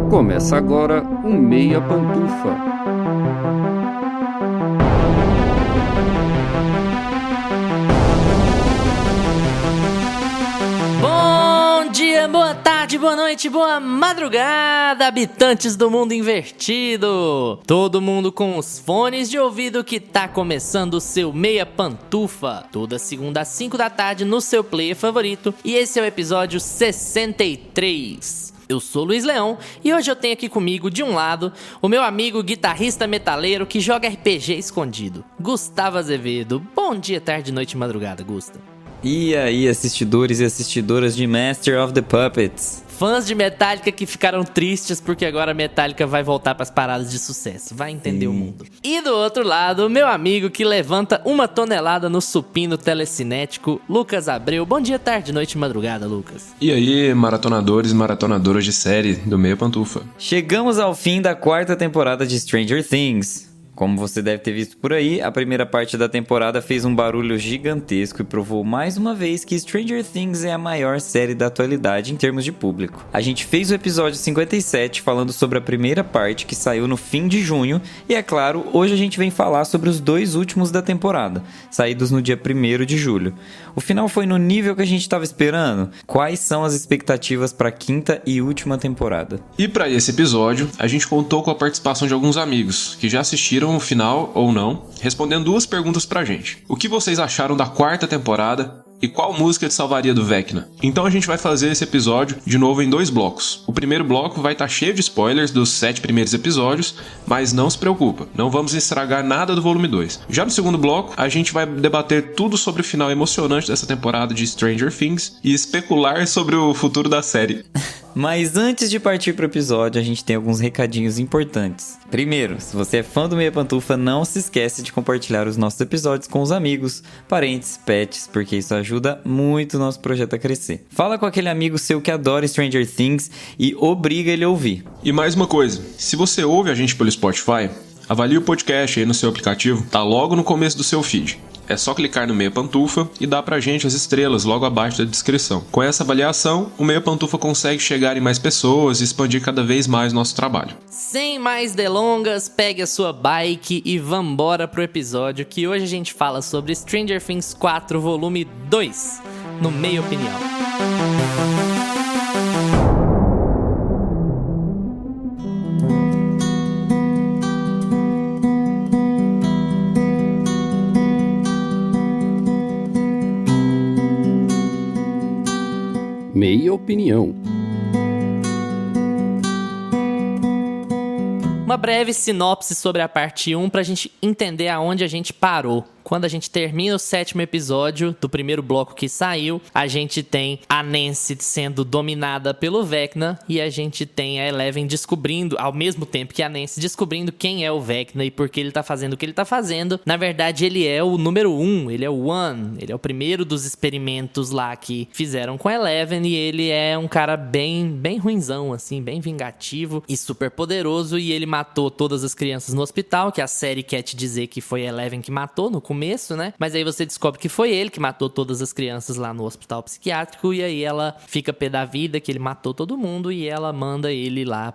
Começa agora o Meia Pantufa. Bom dia, boa tarde, boa noite, boa madrugada, habitantes do mundo invertido. Todo mundo com os fones de ouvido que tá começando o seu Meia Pantufa. Toda segunda às 5 da tarde no seu player favorito. E esse é o episódio 63. Eu sou Luiz Leão e hoje eu tenho aqui comigo, de um lado, o meu amigo guitarrista metaleiro que joga RPG escondido, Gustavo Azevedo. Bom dia, tarde, noite e madrugada, Gusta. E aí, assistidores e assistidoras de Master of the Puppets? Fãs de Metallica que ficaram tristes porque agora a Metallica vai voltar pras paradas de sucesso. Vai entender o mundo. E do outro lado, o meu amigo que levanta 1 tonelada no supino telecinético, Lucas Abreu. Bom dia, tarde, noite e madrugada, Lucas. E aí, maratonadores e maratonadoras de série do Meia Pantufa. Chegamos ao fim da 4ª temporada de Stranger Things. Como você deve ter visto por aí, a primeira parte da temporada fez um barulho gigantesco e provou mais uma vez que Stranger Things é a maior série da atualidade em termos de público. A gente fez o episódio 57 falando sobre a primeira parte que saiu no fim de junho e, é claro, hoje a gente vem falar sobre os 2 últimos da temporada, saídos no dia 1º de julho. O final foi no nível que a gente estava esperando? Quais são as expectativas para a 5ª e última temporada? E para esse episódio, a gente contou com a participação de alguns amigos que já assistiram o final ou não, respondendo 2 perguntas pra gente. O que vocês acharam da 4ª temporada? E qual música te salvaria do Vecna? Então a gente vai fazer esse episódio de novo em 2 blocos. O primeiro bloco vai estar cheio de spoilers dos 7 primeiros episódios, mas não se preocupa, não vamos estragar nada do volume 2. Já no segundo bloco, a gente vai debater tudo sobre o final emocionante dessa temporada de Stranger Things e especular sobre o futuro da série. Mas antes de partir pro episódio, a gente tem alguns recadinhos importantes. Primeiro, se você é fã do Meia Pantufa, não se esquece de compartilhar os nossos episódios com os amigos, parentes, pets, porque isso ajuda muito o nosso projeto a crescer. Fala com aquele amigo seu que adora Stranger Things e obriga ele a ouvir. E mais uma coisa, se você ouve a gente pelo Spotify, avalie o podcast aí no seu aplicativo, tá logo no começo do seu feed. É só clicar no Meia Pantufa e dar pra gente as estrelas logo abaixo da descrição. Com essa avaliação, o Meia Pantufa consegue chegar em mais pessoas e expandir cada vez mais nosso trabalho. Sem mais delongas, pegue a sua bike e vambora pro episódio que hoje a gente fala sobre Stranger Things 4 volume 2, no Meia Opinião. Meia Opinião. Uma breve sinopse sobre a parte 1 pra gente entender aonde a gente parou. Quando a gente termina o 7º episódio do primeiro bloco que saiu, a gente tem a Nancy sendo dominada pelo Vecna e a gente tem a Eleven descobrindo, ao mesmo tempo que a Nancy descobrindo quem é o Vecna e por que ele tá fazendo o que ele tá fazendo. Na verdade, ele é o número 1, ele é o One, ele é o primeiro dos experimentos lá que fizeram com a Eleven e ele é um cara bem ruinzão, assim, bem vingativo e super poderoso e ele matou todas as crianças no hospital, que a série quer te dizer que foi a Eleven que matou no começo, né? Mas aí você descobre que foi ele que matou todas as crianças lá no hospital psiquiátrico e aí ela fica pé da vida que ele matou todo mundo e ela manda ele lá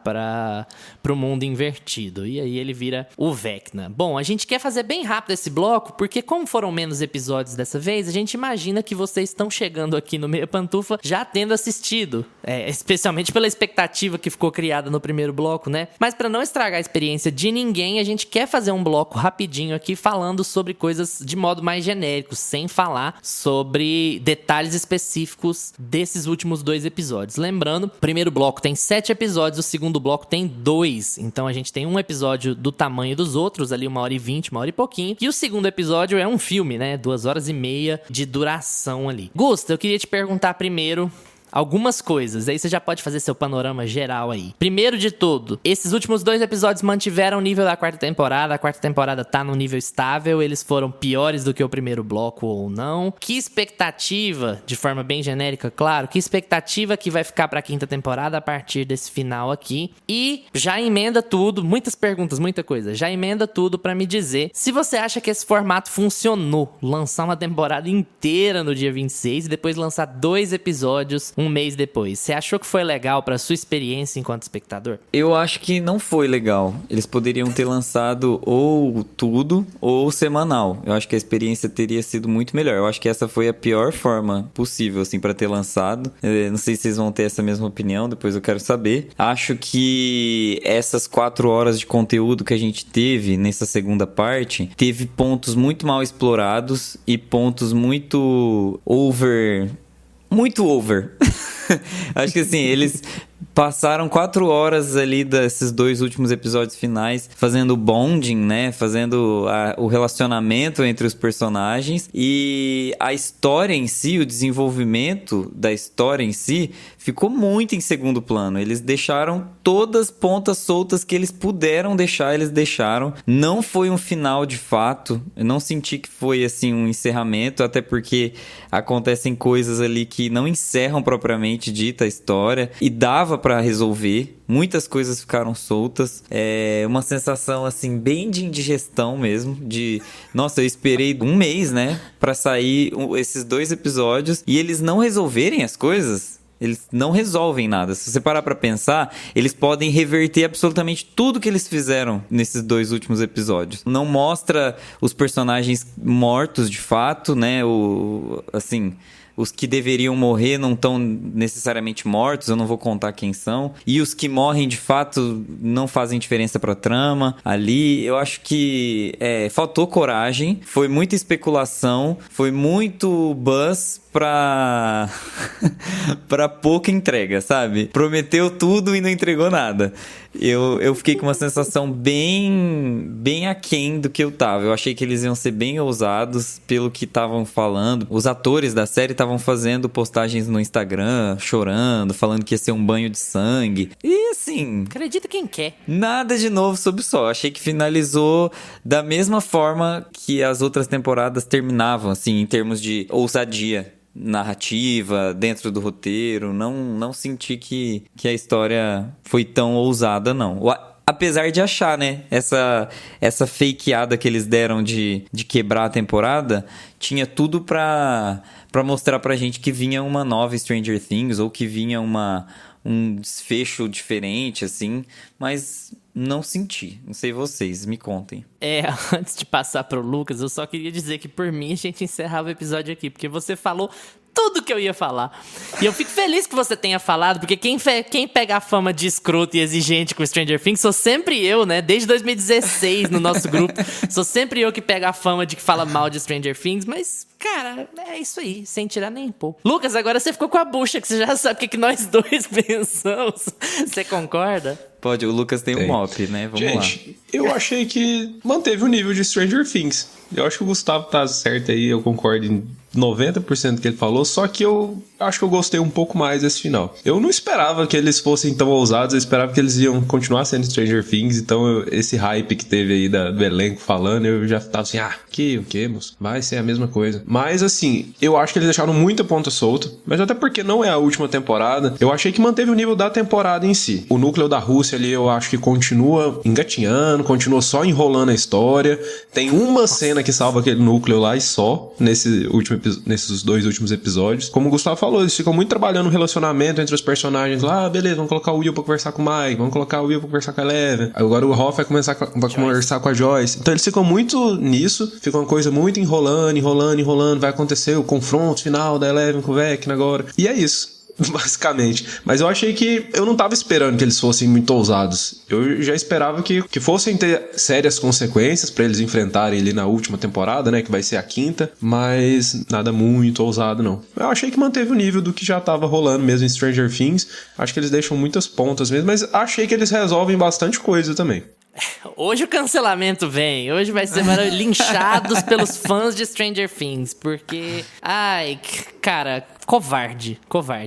pro mundo invertido. E aí ele vira o Vecna. Bom, a gente quer fazer bem rápido esse bloco porque como foram menos episódios dessa vez, a gente imagina que vocês estão chegando aqui no Meia Pantufa já tendo assistido. Especialmente pela expectativa que ficou criada no primeiro bloco, né? Mas pra não estragar a experiência de ninguém, a gente quer fazer um bloco rapidinho aqui falando sobre coisas de modo mais genérico, sem falar sobre detalhes específicos desses últimos 2 episódios. Lembrando, o primeiro bloco tem 7 episódios, o segundo bloco tem 2. Então a gente tem um episódio do tamanho dos outros, ali 1h20, 1h e pouquinho. E o segundo episódio é um filme, né? 2h30 de duração ali. Gusta, eu queria te perguntar primeiro algumas coisas, aí você já pode fazer seu panorama geral aí. Primeiro de tudo, esses últimos 2 episódios mantiveram o nível da 4ª temporada, a 4ª temporada tá no nível estável, eles foram piores do que o primeiro bloco ou não. Que expectativa, de forma bem genérica, claro, que expectativa que vai ficar pra 5ª temporada a partir desse final aqui? E já emenda tudo, muitas perguntas, muita coisa, já emenda tudo pra me dizer se você acha que esse formato funcionou, lançar uma temporada inteira no dia 26 e depois lançar 2 episódios, um mês depois. Você achou que foi legal pra sua experiência enquanto espectador? Eu acho que não foi legal. Eles poderiam ter lançado ou tudo ou semanal. Eu acho que a experiência teria sido muito melhor. Eu acho que essa foi a pior forma possível, assim, pra ter lançado. Não sei se vocês vão ter essa mesma opinião, depois eu quero saber. Acho que essas 4 horas de conteúdo que a gente teve nessa segunda parte, teve pontos muito mal explorados e pontos muito over. Muito over. Acho que assim, eles passaram 4 horas ali desses 2 últimos episódios finais fazendo bonding, né? Fazendo o relacionamento entre os personagens. E a história em si, o desenvolvimento da história em si, ficou muito em segundo plano. Eles deixaram todas as pontas soltas que eles puderam deixar, eles deixaram. Não foi um final de fato. Eu não senti que foi assim um encerramento, até porque acontecem coisas ali que não encerram propriamente dita a história. E dava pra resolver. Muitas coisas ficaram soltas. É uma sensação, assim, bem de indigestão mesmo. Nossa, eu esperei um mês, né? Pra sair esses 2 episódios. E eles não resolverem as coisas. Eles não resolvem nada. Se você parar pra pensar, eles podem reverter absolutamente tudo que eles fizeram nesses 2 últimos episódios. Não mostra os personagens mortos de fato, né? Assim... Os que deveriam morrer não estão necessariamente mortos, eu não vou contar quem são. E os que morrem de fato não fazem diferença pra trama. Ali eu acho que faltou coragem, foi muita especulação, foi muito buzz pra pouca entrega, sabe? Prometeu tudo e não entregou nada. Eu fiquei com uma sensação bem aquém do que eu tava. Eu achei que eles iam ser bem ousados pelo que estavam falando. Os atores da série estavam fazendo postagens no Instagram, chorando, falando que ia ser um banho de sangue. E assim... Acredita quem quer. Nada de novo sob o sol. Achei que finalizou da mesma forma que as outras temporadas terminavam, assim, em termos de ousadia narrativa, dentro do roteiro. Não senti que a história foi tão ousada, não. Apesar de achar, né? Essa fakeada que eles deram de quebrar a temporada, tinha tudo pra mostrar pra gente que vinha uma nova Stranger Things, ou que vinha um desfecho diferente, assim, mas não senti. Não sei vocês, me contem. Antes de passar pro Lucas, eu só queria dizer que por mim a gente encerrava o episódio aqui, porque você falou tudo que eu ia falar. E eu fico feliz que você tenha falado, porque quem pega a fama de escroto e exigente com Stranger Things sou sempre eu, né? Desde 2016 no nosso grupo. Sou sempre eu que pego a fama de que fala mal de Stranger Things, mas... Cara, é isso aí, sem tirar nem pôr. Lucas, agora você ficou com a bucha, que você já sabe o que nós dois pensamos. Você concorda? Pode, o Lucas tem um mop, né? Vamos lá. Gente, eu achei que manteve o nível de Stranger Things. Eu acho que o Gustavo tá certo aí, eu concordo em 90% do que ele falou, só que eu acho que eu gostei um pouco mais desse final. Eu não esperava que eles fossem tão ousados, eu esperava que eles iam continuar sendo Stranger Things, então esse hype que teve aí do elenco falando, eu já tava assim, o que, moço? Vai ser a mesma coisa. Mas assim, eu acho que eles deixaram muita ponta solta, mas até porque não é a última temporada, eu achei que manteve o nível da temporada em si. O núcleo da Rússia ali, eu acho que continua engatinhando, continua só enrolando a história, tem uma cena que salva aquele núcleo lá e só, nesses 2 últimos episódios. Como o Gustavo falou, eles ficam muito trabalhando o relacionamento entre os personagens lá, beleza, vamos colocar o Will pra conversar com o Mike, vamos colocar o Will pra conversar com a Eleven, agora o Hoff vai conversar com a Joyce. Então eles ficam muito nisso, fica uma coisa muito enrolando, vai acontecer o confronto final da Eleven com o Vecna agora, e é isso. Basicamente. Mas eu achei que eu não tava esperando que eles fossem muito ousados. Eu já esperava que fossem ter sérias consequências pra eles enfrentarem ali na última temporada, né? Que vai ser a 5ª. Mas nada muito ousado, não. Eu achei que manteve o nível do que já tava rolando mesmo em Stranger Things. Acho que eles deixam muitas pontas mesmo. Mas achei que eles resolvem bastante coisa também. Hoje o cancelamento vem. Hoje vai ser linchados pelos fãs de Stranger Things. Porque... cara... Covarde.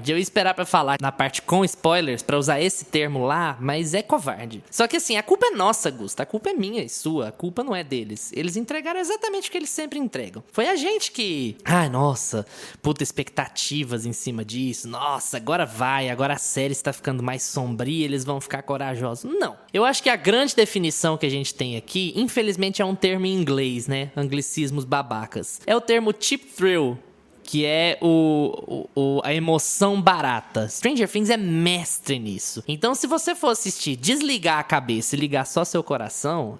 Eu ia esperar pra falar na parte com spoilers, pra usar esse termo lá, mas é covarde. Só que assim, a culpa é nossa, Gusta. A culpa é minha e sua. A culpa não é deles. Eles entregaram exatamente o que eles sempre entregam. Foi a gente que... nossa, puta expectativas em cima disso. Nossa, agora a série está ficando mais sombria, eles vão ficar corajosos. Não. Eu acho que a grande definição que a gente tem aqui, infelizmente é um termo em inglês, né? Anglicismos babacas. É o termo cheap thrill. que é a emoção barata. Stranger Things é mestre nisso. Então, se você for assistir, desligar a cabeça e ligar só seu coração,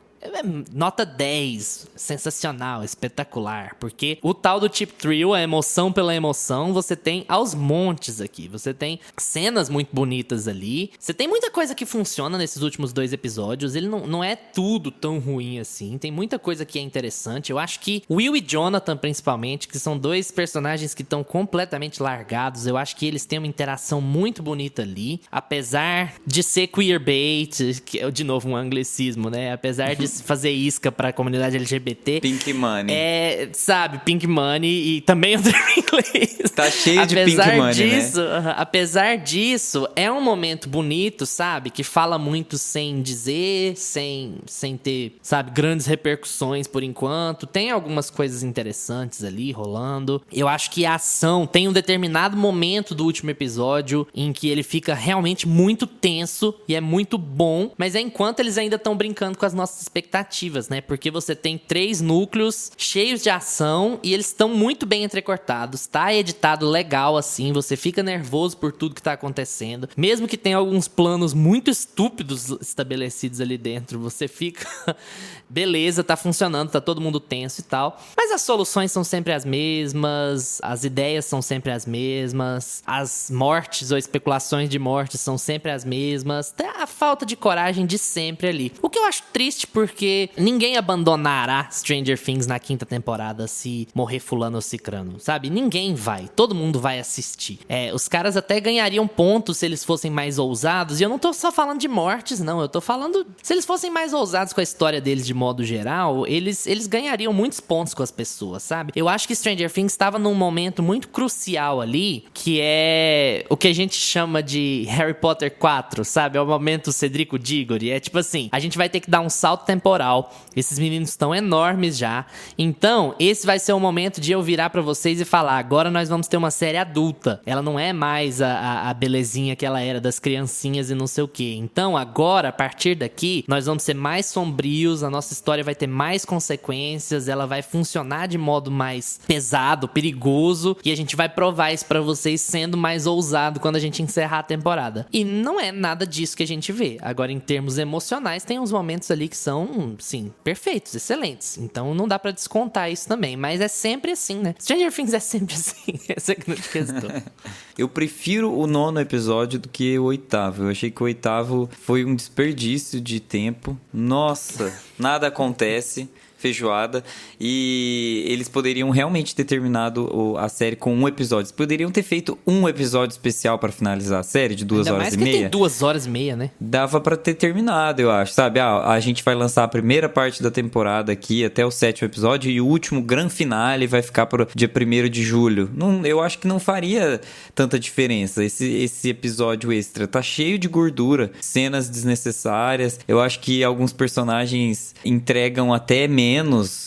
nota 10, sensacional, espetacular, porque o tal do Chip Thrill, a emoção pela emoção, você tem aos montes aqui, você tem cenas muito bonitas ali, você tem muita coisa que funciona nesses últimos 2 episódios, ele não é tudo tão ruim assim, tem muita coisa que é interessante. Eu acho que Will e Jonathan, principalmente, que são 2 personagens que estão completamente largados, eu acho que eles têm uma interação muito bonita ali, apesar de ser queerbait, que é de novo um anglicismo, né, apesar de fazer isca pra comunidade LGBT. Pink Money. Sabe, Pink Money, e também o termo em inglês. Tá cheio de Pink Money, né? Apesar disso, é um momento bonito, sabe? Que fala muito sem dizer, sem ter, sabe, grandes repercussões por enquanto. Tem algumas coisas interessantes ali rolando. Eu acho que a ação tem um determinado momento do último episódio em que ele fica realmente muito tenso e é muito bom, mas é enquanto eles ainda estão brincando com as nossas expectativas, né? Porque você tem 3 núcleos cheios de ação e eles estão muito bem entrecortados, tá editado legal assim, você fica nervoso por tudo que tá acontecendo, mesmo que tenha alguns planos muito estúpidos estabelecidos ali dentro, você fica beleza, tá funcionando, tá todo mundo tenso e tal, mas as soluções são sempre as mesmas, as ideias são sempre as mesmas, as mortes ou especulações de mortes são sempre as mesmas, tem a falta de coragem de sempre ali, o que eu acho triste porque ninguém abandonará Stranger Things na 5ª temporada se morrer fulano ou cicrano, sabe? Ninguém vai. Todo mundo vai assistir. Os caras até ganhariam pontos se eles fossem mais ousados. E eu não tô só falando de mortes, não. Eu tô falando... Se eles fossem mais ousados com a história deles de modo geral, eles ganhariam muitos pontos com as pessoas, sabe? Eu acho que Stranger Things estava num momento muito crucial ali, que é o que a gente chama de Harry Potter 4, sabe? É o momento Cedrico Diggory. É tipo assim, a gente vai ter que dar um salto temporal. Esses meninos estão enormes já. Então, esse vai ser o momento de eu virar pra vocês e falar, agora nós vamos ter uma série adulta. Ela não é mais a belezinha que ela era das criancinhas e não sei o quê. Então, agora, a partir daqui, nós vamos ser mais sombrios, a nossa história vai ter mais consequências, ela vai funcionar de modo mais pesado, perigoso, e a gente vai provar isso pra vocês sendo mais ousado quando a gente encerrar a temporada. E não é nada disso que a gente vê. Agora, em termos emocionais, tem uns momentos ali que são, sim, perfeitos, excelentes. Então não dá pra descontar isso também. Mas é sempre assim, né? Stranger Things é sempre assim. Essa é a grande questão. Eu prefiro o 9º episódio do que o 8º. Eu achei que o 8º foi um desperdício de tempo. Nossa, nada acontece. Feijoada, e eles poderiam realmente ter terminado a série com um episódio. Eles poderiam ter feito um episódio especial pra finalizar a série de 2 horas e meia. Ainda mais que tem 2 horas e meia, né? Dava pra ter terminado, eu acho, sabe? A gente vai lançar a primeira parte da temporada aqui até o 7º episódio e o último grande finale vai ficar pro dia 1º de julho. Eu acho que não faria tanta diferença. Esse episódio extra tá cheio de gordura, cenas desnecessárias. Eu acho que alguns personagens entregam até menos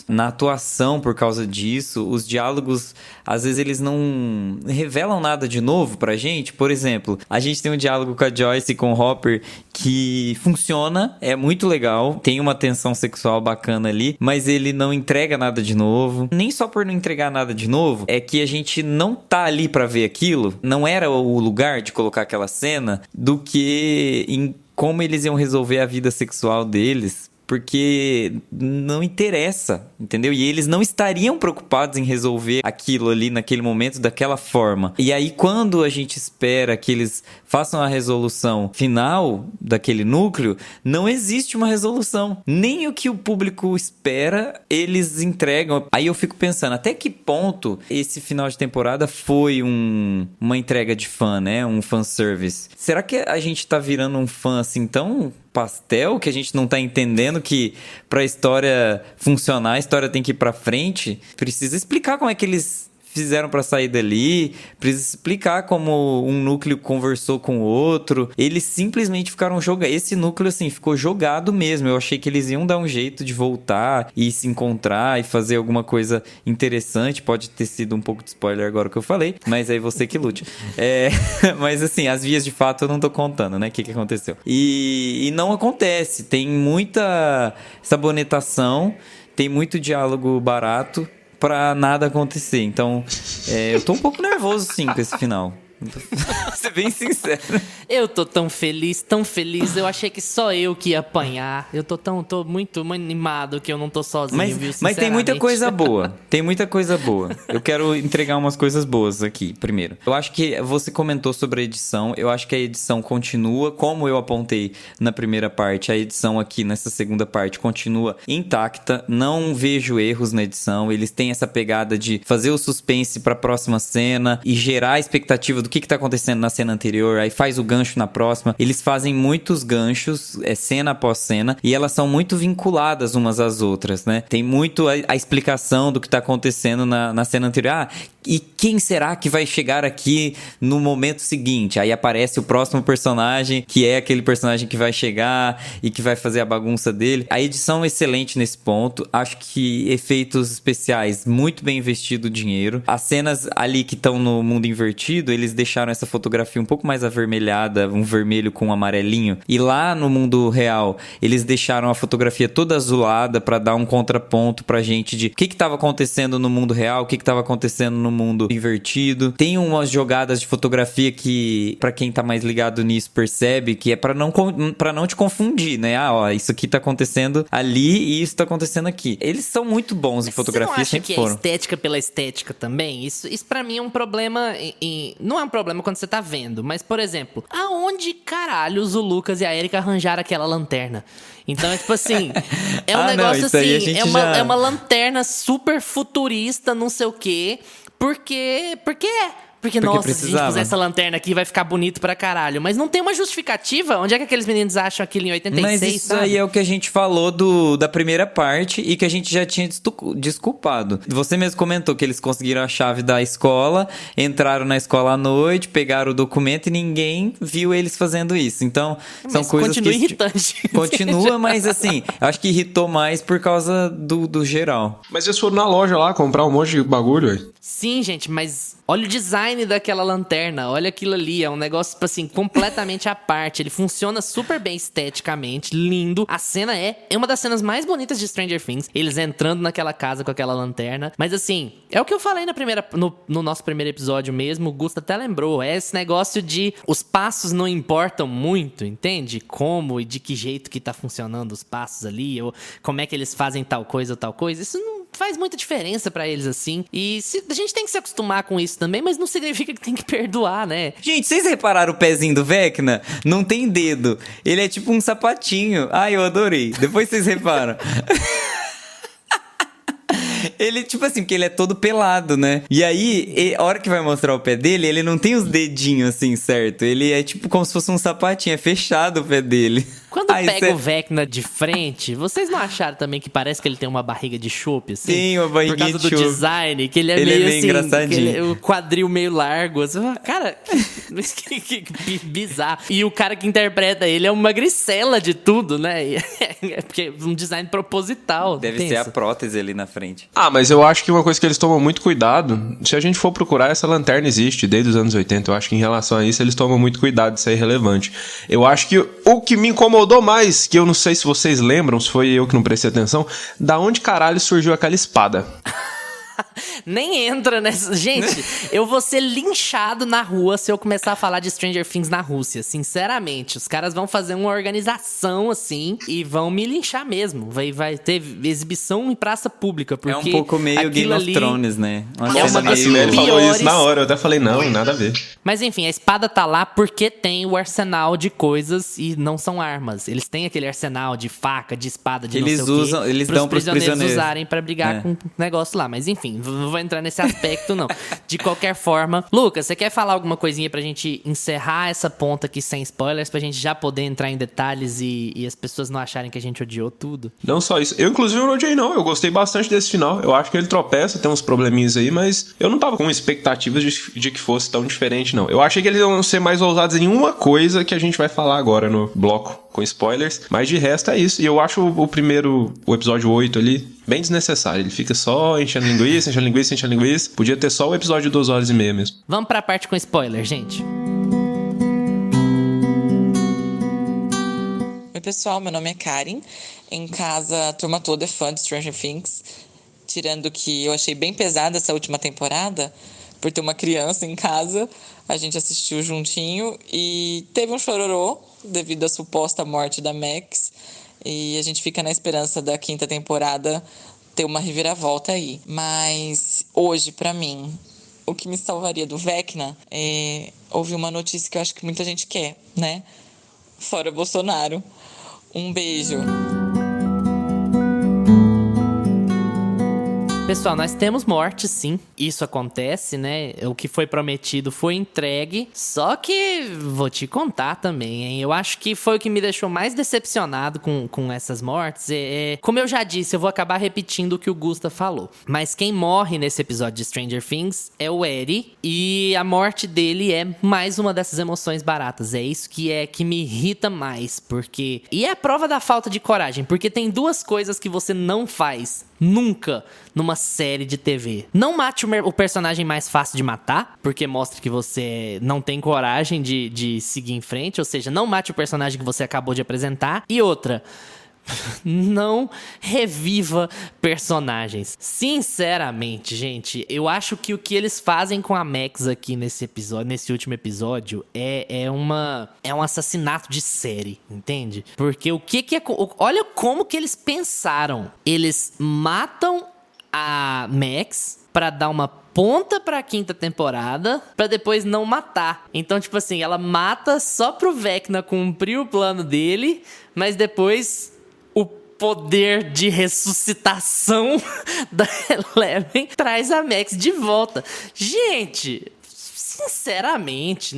na atuação por causa disso. Os diálogos, às vezes, eles não revelam nada de novo pra gente. Por exemplo, a gente tem um diálogo com a Joyce e com o Hopper que funciona, é muito legal, tem uma tensão sexual bacana ali, mas ele não entrega nada de novo. Nem só por não entregar nada de novo, é que a gente não tá ali pra ver aquilo, não era o lugar de colocar aquela cena, do que em como eles iam resolver a vida sexual deles. Porque não interessa, entendeu? E eles não estariam preocupados em resolver aquilo ali naquele momento daquela forma. E aí, quando a gente espera que eles façam a resolução final daquele núcleo, não existe uma resolução. Nem o que o público espera, eles entregam. Aí eu fico pensando, até que ponto esse final de temporada foi uma entrega de fã, né? Um fanservice. Será que a gente tá virando um fã assim tão pastel que a gente não tá entendendo que pra história funcionar, a história tem que ir pra frente? Precisa explicar como é que eles fizeram pra sair dali, precisa explicar como um núcleo conversou com o outro. Eles simplesmente ficaram jogando. Esse núcleo, assim, ficou jogado mesmo. Eu achei que eles iam dar um jeito de voltar e se encontrar e fazer alguma coisa interessante. Pode ter sido um pouco de spoiler agora que eu falei, mas aí você que lute. Mas assim, as vias de fato eu não tô contando, né? O que aconteceu. E não acontece. Tem muita sabonetação, tem muito diálogo barato, pra nada acontecer. Então, eu tô um pouco nervoso, sim, com esse final. Vou ser bem sincero. Eu tô tão feliz, tão feliz. Eu achei que só eu que ia apanhar. Eu tô muito animado que eu não tô sozinho, viu? Mas tem muita Sinceramente. coisa boa. Tem muita coisa boa. Eu quero entregar umas coisas boas aqui, primeiro. Eu acho que você comentou sobre a edição. Eu acho que a edição continua, como eu apontei na primeira parte, a edição aqui nessa segunda parte continua intacta. Não vejo erros na edição. Eles têm essa pegada de fazer o suspense pra próxima cena e gerar a expectativa do que tá acontecendo na cena anterior, aí faz o gancho na próxima. Eles fazem muitos ganchos, cena após cena, e elas são muito vinculadas umas às outras, né? Tem muito a explicação do que tá acontecendo na cena anterior. Ah, e quem será que vai chegar aqui no momento seguinte? Aí aparece o próximo personagem, que é aquele personagem que vai chegar e que vai fazer a bagunça dele. A edição é excelente nesse ponto. Acho que efeitos especiais, muito bem investido o dinheiro. As cenas ali que estão no mundo invertido, eles deixaram essa fotografia um pouco mais avermelhada, um vermelho com um amarelinho. E lá no mundo real, eles deixaram a fotografia toda azulada pra dar um contraponto pra gente de o que estava acontecendo no mundo real, o que estava acontecendo no mundo invertido. Tem umas jogadas de fotografia que, pra quem tá mais ligado nisso, percebe que é pra não te confundir, né? Ah, ó, isso aqui tá acontecendo ali e isso tá acontecendo aqui. Eles são muito bons em fotografia, você não acha sempre que foram. é estética pela estética também? Isso pra mim é um problema não é um problema quando você tá vendo, mas, por exemplo, aonde caralhos o Lucas e a Erika arranjaram aquela lanterna? Então, é tipo assim, é um negócio isso aí a assim, gente é uma lanterna super futurista, não sei o quê, porque Porque, nossa, se a gente precisava. puser essa lanterna aqui, vai ficar bonito pra caralho. Mas não tem uma justificativa. Onde é que aqueles meninos acham aquilo em 86, Mas isso sabe? aí é o que a gente falou da primeira parte e que a gente já tinha desculpado. Você mesmo comentou que eles conseguiram a chave da escola, entraram na escola à noite, pegaram o documento e ninguém viu eles fazendo isso. Então, são coisas continua que... irritante. Continua, mas assim, acho que irritou mais por causa do geral. Mas eles foram na loja lá comprar um monte de bagulho, velho. Sim, gente, mas olha o design daquela lanterna, olha aquilo ali, é um negócio, tipo assim, completamente à parte. Ele funciona super bem esteticamente, lindo. A cena é uma das cenas mais bonitas de Stranger Things, eles entrando naquela casa com aquela lanterna. Mas assim, é o que eu falei no nosso primeiro episódio mesmo, o Gusto até lembrou, é esse negócio de os passos não importam muito, entende? Como e de que jeito que tá funcionando os passos ali, ou como é que eles fazem tal coisa ou tal coisa, isso não faz muita diferença pra eles, assim. E a gente tem que se acostumar com isso também, mas não significa que tem que perdoar, né? Gente, vocês repararam o pezinho do Vecna? Não tem dedo. Ele é tipo um sapatinho. Ai, eu adorei. Depois vocês reparam. Ele, tipo assim, porque ele é todo pelado, né? E aí, a hora que vai mostrar o pé dele, ele não tem os dedinhos assim, certo? Ele é tipo como se fosse um sapatinho, é fechado o pé dele. Quando pega o Vecna de frente, vocês não acharam também que parece que ele tem uma barriga de chope, assim? Tem uma barriguinha por causa de do chope. design, que ele é Ele é meio bem assim... engraçadinho. O quadril meio largo, assim. Cara, que bizarro. E o cara que interpreta ele é uma magricela de tudo, né? É porque um design proposital. Deve pensa. ser a prótese ali na frente. Ah, mas eu acho que uma coisa que eles tomam muito cuidado, se a gente for procurar, essa lanterna existe desde os anos 80. Eu acho que em relação a isso, eles tomam muito cuidado, isso é irrelevante. Eu acho que o que me incomodou mais, que eu não sei se vocês lembram, se foi eu que não prestei atenção, da onde caralho surgiu aquela espada? Nem entra nessa... Gente, eu vou ser linchado na rua se eu começar a falar de Stranger Things na Rússia. Sinceramente, os caras vão fazer uma organização, assim, e vão me linchar mesmo. Vai ter exibição em praça pública, porque... É um pouco meio Game of Thrones, né? É uma das Ele falou piores- isso na hora, eu até falei, não, nada a ver. Mas enfim, a espada tá lá porque tem o arsenal de coisas e não são armas. Eles têm aquele arsenal de faca, de espada, de Eles não sei o quê, usam- eles dão pros prisioneiros. usarem pra brigar com o negócio lá. Mas enfim, não vou entrar nesse aspecto, não. De qualquer forma, Lucas, você quer falar alguma coisinha pra gente encerrar essa ponta aqui sem spoilers, pra gente já poder entrar em detalhes e as pessoas não acharem que a gente odiou tudo? Não só isso. Eu, inclusive, não odiei, não. Eu gostei bastante desse final. Eu acho que ele tropeça, tem uns probleminhas aí, mas eu não tava com expectativas de que fosse tão diferente, não. Eu achei que eles iam ser mais ousados em uma coisa que a gente vai falar agora no bloco com spoilers, mas de resto é isso. E eu acho o episódio 8 ali, bem desnecessário. Ele fica só enchendo linguiça, enchendo linguiça, enchendo linguiça. Podia ter só o episódio de 2 horas e meia mesmo. Vamos pra parte com spoiler, gente. Oi pessoal, meu nome é Karen. Em casa, a turma toda é fã de Stranger Things. tirando que eu achei bem pesada essa última temporada, por ter uma criança em casa, a gente assistiu juntinho e teve um chororô devido à suposta morte da Max, e a gente fica na esperança da 5ª temporada ter uma reviravolta aí. Mas hoje, pra mim, o que me salvaria do Vecna é ouvir uma notícia que eu acho que muita gente quer, né? Fora Bolsonaro. Um beijo. Pessoal, nós temos morte, sim. Isso acontece, né? O que foi prometido foi entregue. Só que vou te contar também, hein? Eu acho que foi o que me deixou mais decepcionado com essas mortes. Como eu já disse, eu vou acabar repetindo o que o Gusta falou. Mas quem morre nesse episódio de Stranger Things é o Eddie. E a morte dele é mais uma dessas emoções baratas. É isso que me irrita mais. Porque... E é a prova da falta de coragem. Porque tem duas coisas que você não faz nunca numa série de TV. Não mate o personagem mais fácil de matar, porque mostra que você não tem coragem de seguir em frente. Ou seja, não mate o personagem que você acabou de apresentar. E outra... não reviva personagens. Sinceramente, gente, eu acho que o que eles fazem com a Max aqui nesse último episódio é um assassinato de série, entende? Porque olha como que eles pensaram. Eles matam a Max pra dar uma ponta pra 5ª temporada, pra depois não matar. Então, tipo assim, ela mata só pro Vecna cumprir o plano dele, mas depois... o poder de ressuscitação da Eleven traz a Max de volta. Gente, sinceramente,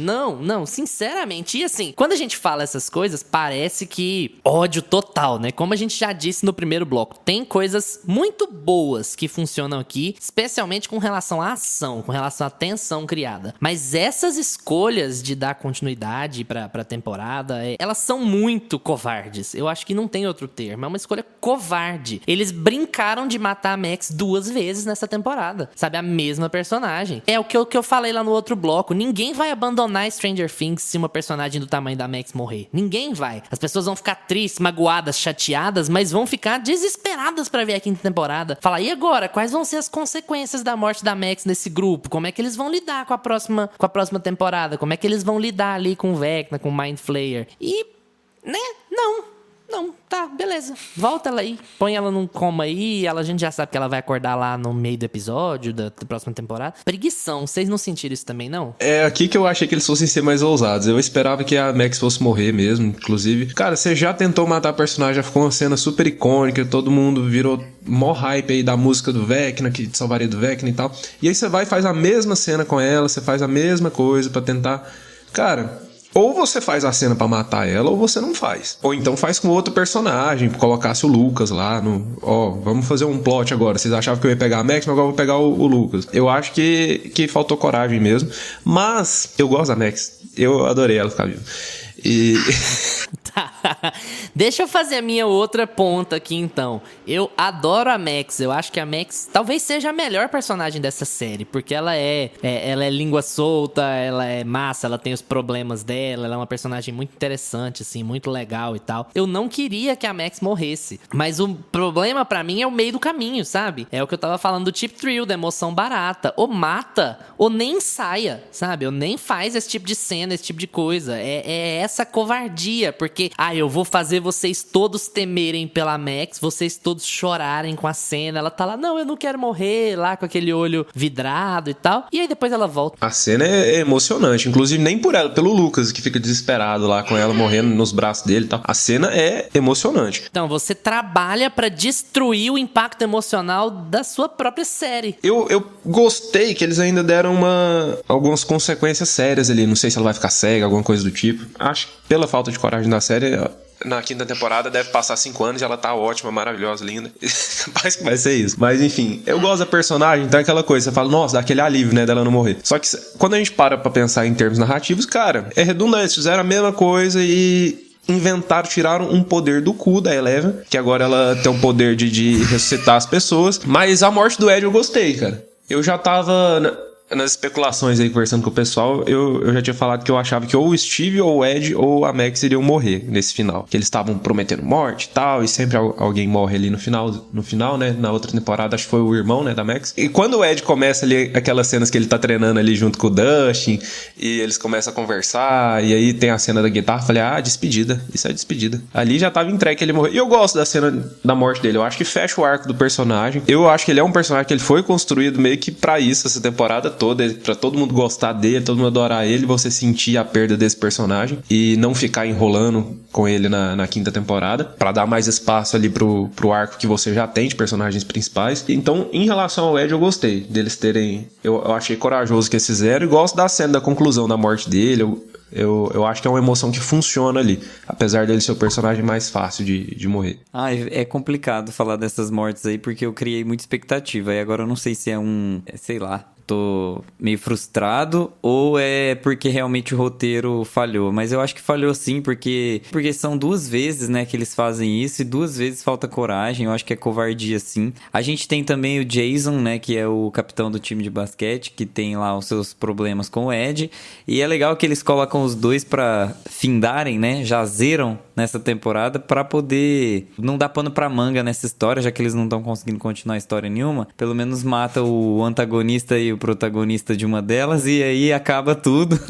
sinceramente. E assim, quando a gente fala essas coisas, parece que ódio total, né? Como a gente já disse no primeiro bloco, tem coisas muito boas que funcionam aqui, especialmente com relação à ação, com relação à tensão criada. Mas essas escolhas de dar continuidade pra temporada, elas são muito covardes. Eu acho que não tem outro termo. É uma escolha covarde. Eles brincaram de matar a Max 2 vezes nessa temporada. Sabe? A mesma personagem. É o que eu falei lá no outro bloco. Ninguém vai abandonar Stranger Things se uma personagem do tamanho da Max morrer. Ninguém vai. As pessoas vão ficar tristes, magoadas, chateadas, mas vão ficar desesperadas pra ver a 5ª temporada. Falar, e agora? Quais vão ser as consequências da morte da Max nesse grupo? Como é que eles vão lidar com a próxima temporada? Como é que eles vão lidar ali com o Vecna, com o Mind Flayer? E, né? Não, tá, beleza. Volta ela aí, põe ela num coma aí, a gente já sabe que ela vai acordar lá no meio do episódio da próxima temporada. Preguição, vocês não sentiram isso também, não? É aqui que eu achei que eles fossem ser mais ousados. Eu esperava que a Max fosse morrer mesmo, inclusive. Cara, você já tentou matar a personagem, já ficou uma cena super icônica, todo mundo virou mó hype aí da música do Vecna, que salvaria do Vecna e tal. E aí você vai e faz a mesma cena com ela, você faz a mesma coisa pra tentar... Cara... Ou você faz a cena pra matar ela, ou você não faz. Ou então faz com outro personagem, colocasse o Lucas lá no... vamos fazer um plot agora. Vocês achavam que eu ia pegar a Max, mas agora eu vou pegar o Lucas. Eu acho que faltou coragem mesmo. Mas eu gosto da Max. Eu adorei ela ficar viva. E... Tá. Deixa eu fazer a minha outra ponta aqui, então. Eu adoro a Max. Eu acho que a Max talvez seja a melhor personagem dessa série, porque ela é língua solta, ela é massa, ela tem os problemas dela, ela é uma personagem muito interessante, assim, muito legal e tal. Eu não queria que a Max morresse, mas o problema pra mim é o meio do caminho, sabe? É o que eu tava falando do Cheap Thrill, da emoção barata. Ou mata, ou nem ensaia, sabe? Ou nem faz esse tipo de cena, esse tipo de coisa. É essa covardia, porque, eu vou fazer vocês todos temerem pela Max, vocês todos chorarem com a cena. Ela tá lá, não, eu não quero morrer, lá com aquele olho vidrado e tal. E aí depois ela volta. A cena é emocionante, inclusive nem por ela, pelo Lucas, que fica desesperado lá com ela morrendo nos braços dele e tal. A cena é emocionante. Então, você trabalha pra destruir o impacto emocional da sua própria série. Eu gostei que eles ainda deram algumas consequências sérias ali. Não sei se ela vai ficar cega, alguma coisa do tipo. Acho que pela falta de coragem da série, na 5ª temporada deve passar 5 anos e ela tá ótima, maravilhosa, linda. Parece que vai ser isso. Mas enfim, eu gosto da personagem, então é aquela coisa, você fala, nossa, dá aquele alívio, né, dela não morrer. Só que quando a gente para pra pensar em termos narrativos, cara, é redundante, fizeram a mesma coisa e... tiraram um poder do cu da Eleven, que agora ela tem o poder de ressuscitar as pessoas. Mas a morte do Ed eu gostei, cara. Eu já tava... Nas especulações aí, conversando com o pessoal, eu já tinha falado que eu achava que ou o Steve, ou o Ed, ou a Max iriam morrer nesse final. Que eles estavam prometendo morte e tal, e sempre alguém morre ali no final, né? Na outra temporada, acho que foi o irmão, né, da Max. E quando o Ed começa ali, aquelas cenas que ele tá treinando ali junto com o Dustin, e eles começam a conversar, e aí tem a cena da guitarra, falei, despedida, isso é despedida. Ali já tava entregue que ele morreu. E eu gosto da cena da morte dele, eu acho que fecha o arco do personagem. Eu acho que ele é um personagem que ele foi construído meio que pra isso, essa temporada toda, pra todo mundo gostar dele, todo mundo adorar ele, você sentir a perda desse personagem e não ficar enrolando com ele na quinta temporada, pra dar mais espaço ali pro arco que você já tem de personagens principais. Então, em relação ao Ed, eu gostei deles terem... Eu achei corajoso que eles fizeram e gosto da cena da conclusão da morte dele. Eu acho que é uma emoção que funciona ali, apesar dele ser o personagem mais fácil de morrer. É complicado falar dessas mortes aí, porque eu criei muita expectativa, e agora eu não sei se é sei lá, tô meio frustrado ou é porque realmente o roteiro falhou. Mas eu acho que falhou sim, porque são 2 vezes, né, que eles fazem isso e 2 vezes falta coragem. Eu acho que é covardia sim. A gente tem também o Jason, né, que é o capitão do time de basquete, que tem lá os seus problemas com o Ed. E é legal que eles colocam os dois pra findarem, né, já zeram nessa temporada pra poder não dar pano pra manga nessa história, já que eles não estão conseguindo continuar a história nenhuma. Pelo menos mata o antagonista e o protagonista de uma delas e aí acaba tudo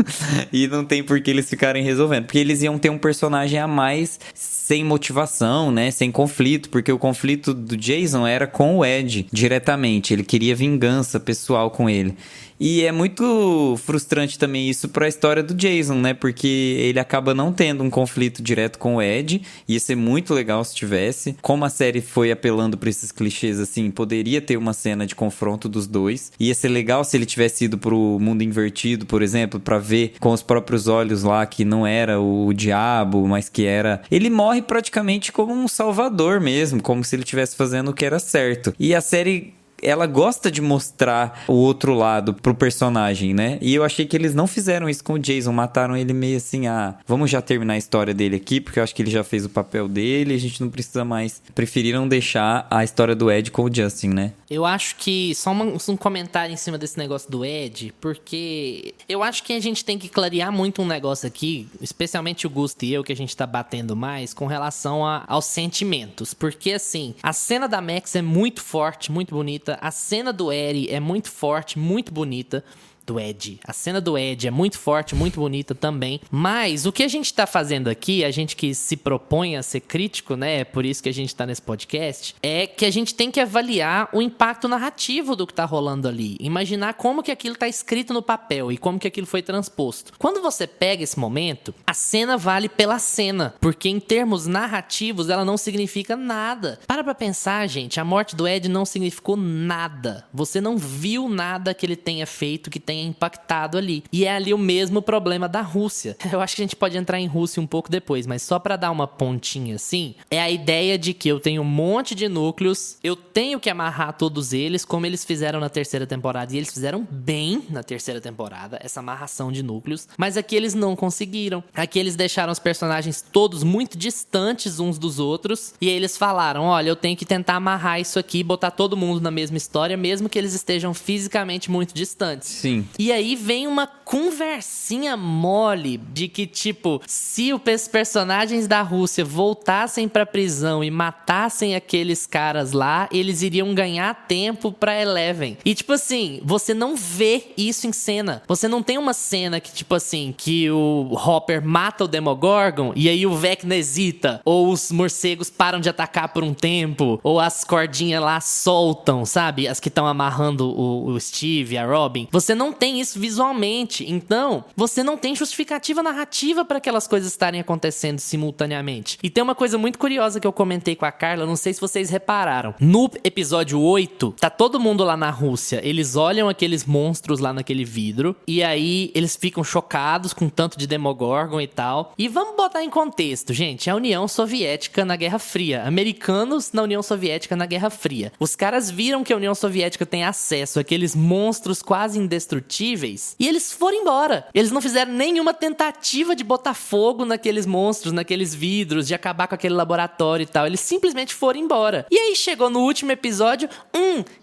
e não tem por que eles ficarem resolvendo, porque eles iam ter um personagem a mais sem motivação, né, sem conflito, porque o conflito do Jason era com o Ed diretamente, ele queria vingança pessoal com ele. E é muito frustrante também isso pra história do Jason, né? Porque ele acaba não tendo um conflito direto com o Ed. Ia ser muito legal se tivesse. Como a série foi apelando pra esses clichês, assim, poderia ter uma cena de confronto dos dois. Ia ser legal se ele tivesse ido pro mundo invertido, por exemplo, pra ver com os próprios olhos lá que não era o diabo, mas que era... Ele morre praticamente como um salvador mesmo, como se ele estivesse fazendo o que era certo. E a série... ela gosta de mostrar o outro lado pro personagem, né? E eu achei que eles não fizeram isso com o Jason, mataram ele meio assim, vamos já terminar a história dele aqui, porque eu acho que ele já fez o papel dele, a gente não precisa mais. Preferiram deixar a história do Ed com o Justin, né? Eu acho que, só um comentário em cima desse negócio do Ed, porque eu acho que a gente tem que clarear muito um negócio aqui, especialmente o Gusto e eu, que a gente tá batendo mais, com relação aos sentimentos. Porque, assim, a cena da Max é muito forte, muito bonita. A cena do Eri é muito forte, muito bonita. Do Ed. A cena do Ed é muito forte, muito bonita também. Mas o que a gente tá fazendo aqui, a gente que se propõe a ser crítico, né? É por isso que a gente tá nesse podcast, é que a gente tem que avaliar o impacto narrativo do que tá rolando ali. Imaginar como que aquilo tá escrito no papel e como que aquilo foi transposto. Quando você pega esse momento, a cena vale pela cena. Porque em termos narrativos, ela não significa nada. Pra pensar, gente. A morte do Ed não significou nada. Você não viu nada que ele tenha feito que tenha impactado ali. E é ali o mesmo problema da Rússia. Eu acho que a gente pode entrar em Rússia um pouco depois, mas só pra dar uma pontinha assim, é a ideia de que eu tenho um monte de núcleos, eu tenho que amarrar todos eles, como eles fizeram na terceira temporada, e eles fizeram bem na terceira temporada, essa amarração de núcleos, mas aqui eles não conseguiram. Aqui eles deixaram os personagens todos muito distantes uns dos outros, e aí eles falaram, olha, eu tenho que tentar amarrar isso aqui, botar todo mundo na mesma história, mesmo que eles estejam fisicamente muito distantes. Sim. E aí vem uma conversinha mole de que, tipo, se os personagens da Rússia voltassem pra prisão e matassem aqueles caras lá, eles iriam ganhar tempo pra Eleven. E, tipo assim, você não vê isso em cena. Você não tem uma cena que, tipo assim, que o Hopper mata o Demogorgon e aí o Vecna hesita, ou os morcegos param de atacar por um tempo, ou as cordinhas lá soltam, sabe? As que estão amarrando o Steve, a Robin. Você não tem isso visualmente. Então, você não tem justificativa narrativa para aquelas coisas estarem acontecendo simultaneamente. E tem uma coisa muito curiosa que eu comentei com a Carla, não sei se vocês repararam. No episódio 8, tá todo mundo lá na Rússia. Eles olham aqueles monstros lá naquele vidro, e aí eles ficam chocados com tanto de Demogorgon e tal. E vamos botar em contexto, gente. A União Soviética na Guerra Fria. Americanos na União Soviética na Guerra Fria. Os caras viram que a União Soviética tem acesso àqueles monstros quase indestrutíveis, e eles foram embora. Eles não fizeram nenhuma tentativa de botar fogo naqueles monstros, naqueles vidros, de acabar com aquele laboratório e tal. Eles simplesmente foram embora. E aí chegou no último episódio,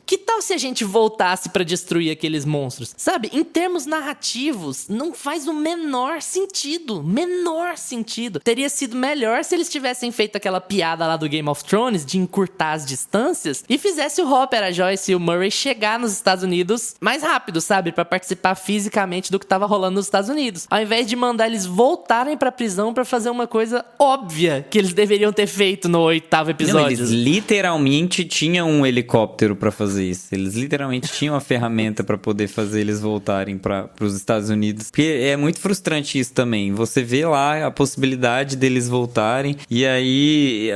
Que tal se a gente voltasse pra destruir aqueles monstros? Sabe, em termos narrativos, não faz o menor sentido. Menor sentido. Teria sido melhor se eles tivessem feito aquela piada lá do Game of Thrones de encurtar as distâncias e fizesse o Hopper, a Joyce e o Murray chegar nos Estados Unidos mais rápido, sabe? Pra participar fisicamente do que tava rolando nos Estados Unidos. Ao invés de mandar eles voltarem pra prisão pra fazer uma coisa óbvia que eles deveriam ter feito no 8º episódio. Não, eles literalmente tinham um helicóptero pra fazer isso. Eles literalmente tinham a ferramenta pra poder fazer eles voltarem pros Estados Unidos. Porque é muito frustrante isso também. Você vê lá a possibilidade deles voltarem e aí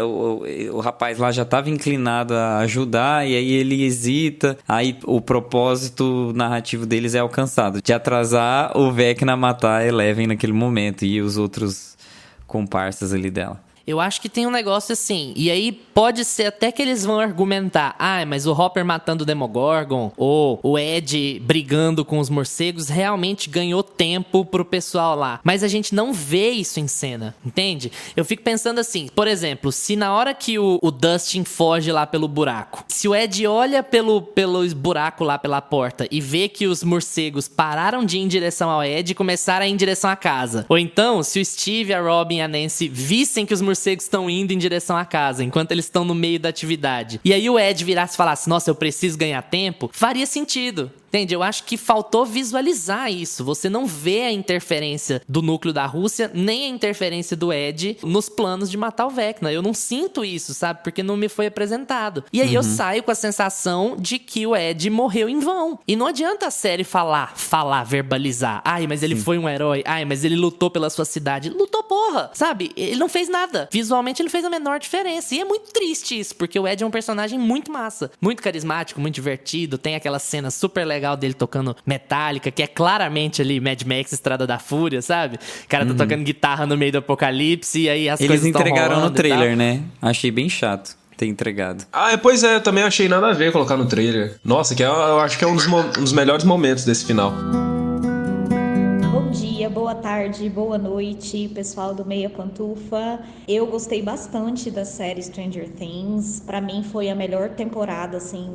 o rapaz lá já tava inclinado a ajudar e aí ele hesita. Aí o propósito narrativo deles é alcançado. De atrasar o Vecna matar a Eleven naquele momento e os outros comparsas ali dela. Eu acho que tem um negócio assim, e aí pode ser até que eles vão argumentar, mas o Hopper matando o Demogorgon, ou o Ed brigando com os morcegos, realmente ganhou tempo pro pessoal lá. Mas a gente não vê isso em cena, entende? Eu fico pensando assim, por exemplo, se na hora que o Dustin foge lá pelo buraco, se o Ed olha pelo buraco lá pela porta e vê que os morcegos pararam de ir em direção ao Ed e começaram a ir em direção à casa. Ou então, se o Steve, a Robin e a Nancy vissem que os morcegos estão indo em direção à casa, enquanto eles estão no meio da atividade. E aí o Ed virasse e falasse, nossa, eu preciso ganhar tempo, faria sentido. Entende? Eu acho que faltou visualizar isso. Você não vê a interferência do núcleo da Rússia, nem a interferência do Ed nos planos de matar o Vecna. Eu não sinto isso, sabe? Porque não me foi apresentado. E aí eu saio com a sensação de que o Ed morreu em vão. E não adianta a série falar, verbalizar. Mas ele foi um herói. Mas ele lutou pela sua cidade. Lutou, porra! Sabe? Ele não fez nada. Visualmente ele fez a menor diferença. E é muito triste isso, porque o Ed é um personagem muito massa. Muito carismático, muito divertido. Tem aquela cena super legal dele tocando Metallica, que é claramente ali Mad Max, Estrada da Fúria, sabe? O cara tá tocando guitarra no meio do apocalipse e aí as coisas estão rolando. Eles entregaram no trailer, né? Achei bem chato ter entregado. Pois é, eu também achei nada a ver colocar no trailer. Nossa, eu acho que é um dos melhores momentos desse final. Bom dia, boa tarde, boa noite, pessoal do Meia Pantufa. Eu gostei bastante da série Stranger Things. Pra mim foi a melhor temporada, assim,